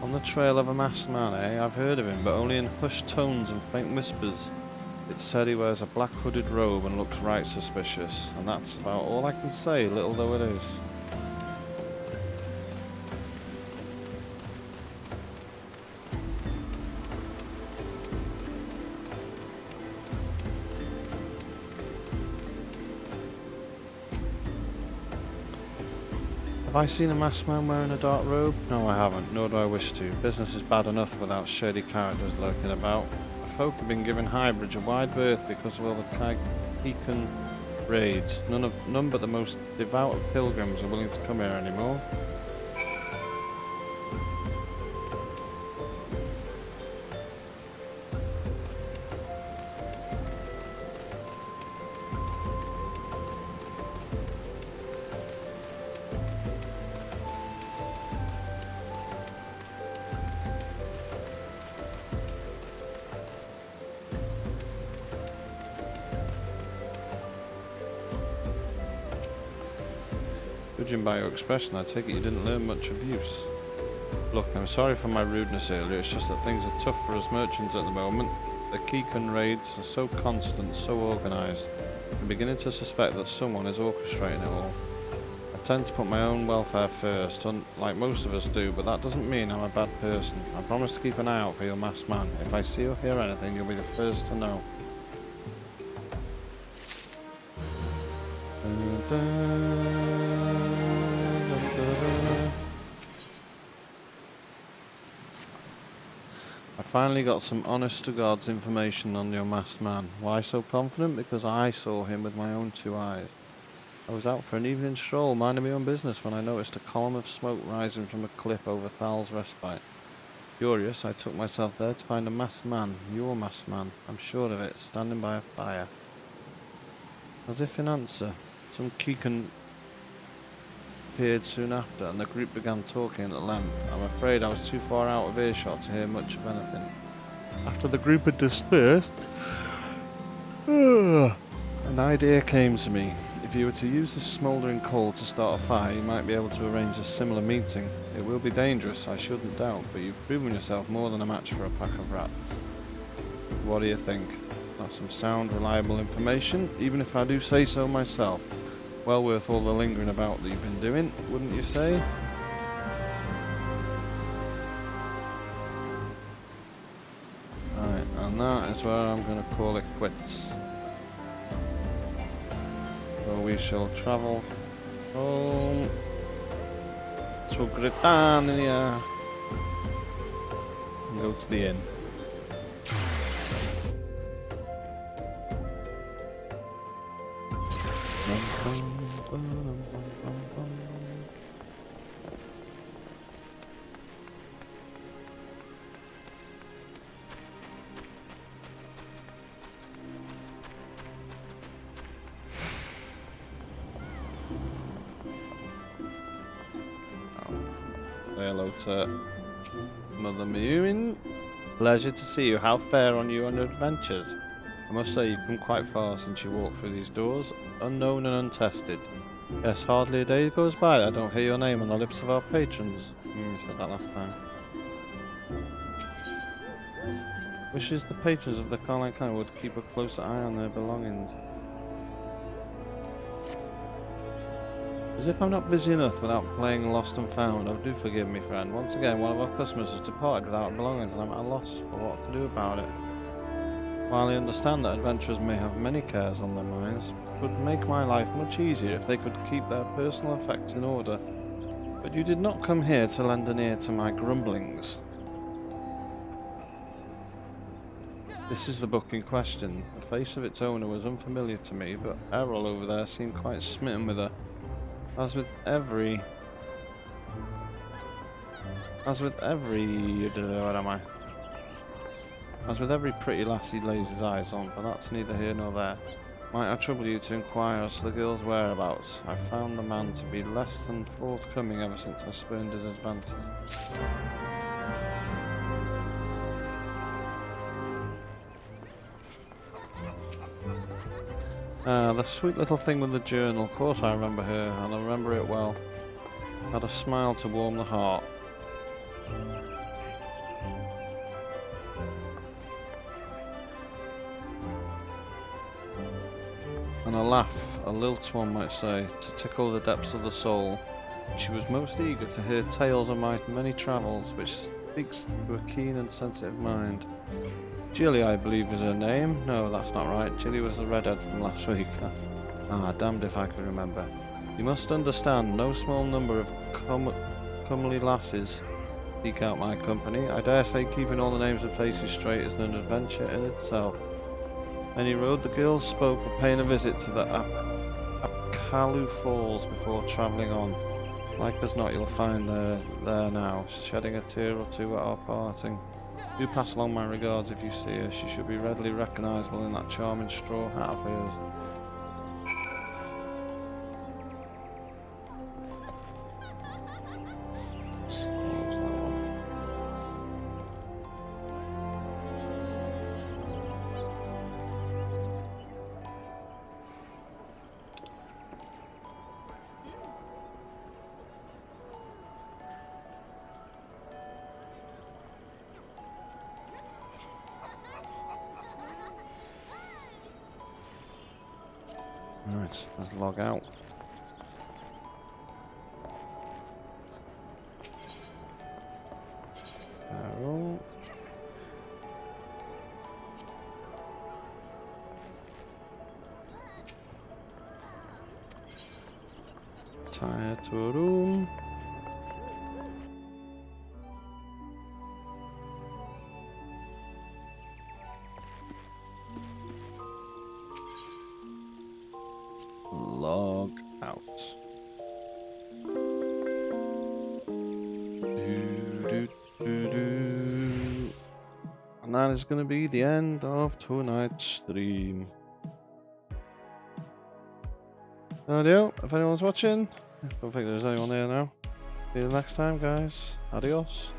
On the trail of a masked man, eh? I've heard of him, but only in hushed tones and faint whispers. It's said he wears a black hooded robe and looks right suspicious, and that's about all I can say, little though it is. Have I seen a masked man wearing a dark robe? No, I haven't, nor do I wish to. Business is bad enough without shady characters lurking about. Folk have been given Highbridge a wide berth because of all the Keekan raids. None but the most devout of pilgrims are willing to come here anymore. Judging by your expression, I take it you didn't learn much of use. Look, I'm sorry for my rudeness earlier, it's just that things are tough for us merchants at the moment. The Keekan raids are so constant, so organised. I'm beginning to suspect that someone is orchestrating it all. I tend to put my own welfare first, like most of us do, but that doesn't mean I'm a bad person. I promise to keep an eye out for your masked man. If I see or hear anything, you'll be the first to know. I finally got some honest to God's information on your masked man. Why so confident? Because I saw him with my own two eyes. I was out for an evening stroll, minding my own business, when I noticed a column of smoke rising from a cliff over Thal's Respite. Curious, I took myself there to find a masked man, your masked man, I'm sure of it, standing by a fire. As if in answer, some Keekan appeared soon after, and the group began talking at length. I'm afraid I was too far out of earshot to hear much of anything. After the group had dispersed, an idea came to me. If you were to use this smouldering coal to start a fire, you might be able to arrange a similar meeting. It will be dangerous, I shouldn't doubt, but you've proven yourself more than a match for a pack of rats. What do you think? That's some sound, reliable information, even if I do say so myself. Well worth all the lingering about that you've been doing, wouldn't you say? Right, and that is where I'm going to call it quits. So we shall travel home to Britannia and go to the inn. Say hello to Mother Moon. Pleasure to see you. How fare on you on your adventures? I must say you've come quite far since you walked through these doors, unknown and untested. Yes, hardly a day goes by that I don't hear your name on the lips of our patrons. You said that last time. Wishes the patrons of the Carline Kind would keep a closer eye on their belongings. As if I'm not busy enough without playing Lost and Found. Oh, do forgive me, friend. Once again, one of our customers has departed without belongings, and I'm at a loss for what to do about it. While I understand that adventurers may have many cares on their minds, it would make my life much easier if they could keep their personal effects in order. But you did not come here to lend an ear to my grumblings. This is the book in question. The face of its owner was unfamiliar to me, but Errol over there seemed quite smitten with her. As with every pretty lass he lays his eyes on, but that's neither here nor there. Might I trouble you to inquire as to the girl's whereabouts? I found the man to be less than forthcoming ever since I spurned his advances. The sweet little thing with the journal. Of course I remember her, and I remember it well. Had a smile to warm the heart. And a laugh, a lilt one might say, to tickle the depths of the soul. She was most eager to hear tales of my many travels, which speaks to a keen and sensitive mind. Jilly, I believe, is her name. No, that's not right. Jilly was the redhead from last week. Ah, damned if I could remember. You must understand, no small number of comely lasses seek out my company. I dare say keeping all the names and faces straight is an adventure in itself. Any road the girls spoke of paying a visit to the Apkalu Falls before travelling on. Like as not, you'll find her there now, shedding a tear or two at our parting. Do pass along my regards if you see her. She should be readily recognisable in that charming straw hat of hers. Right, let's log out. Arrow. Tie to a room. Log out. And that is going to be the end of tonight's stream. Adios, if anyone's watching. I don't think there's anyone there now. See you next time, guys. Adios.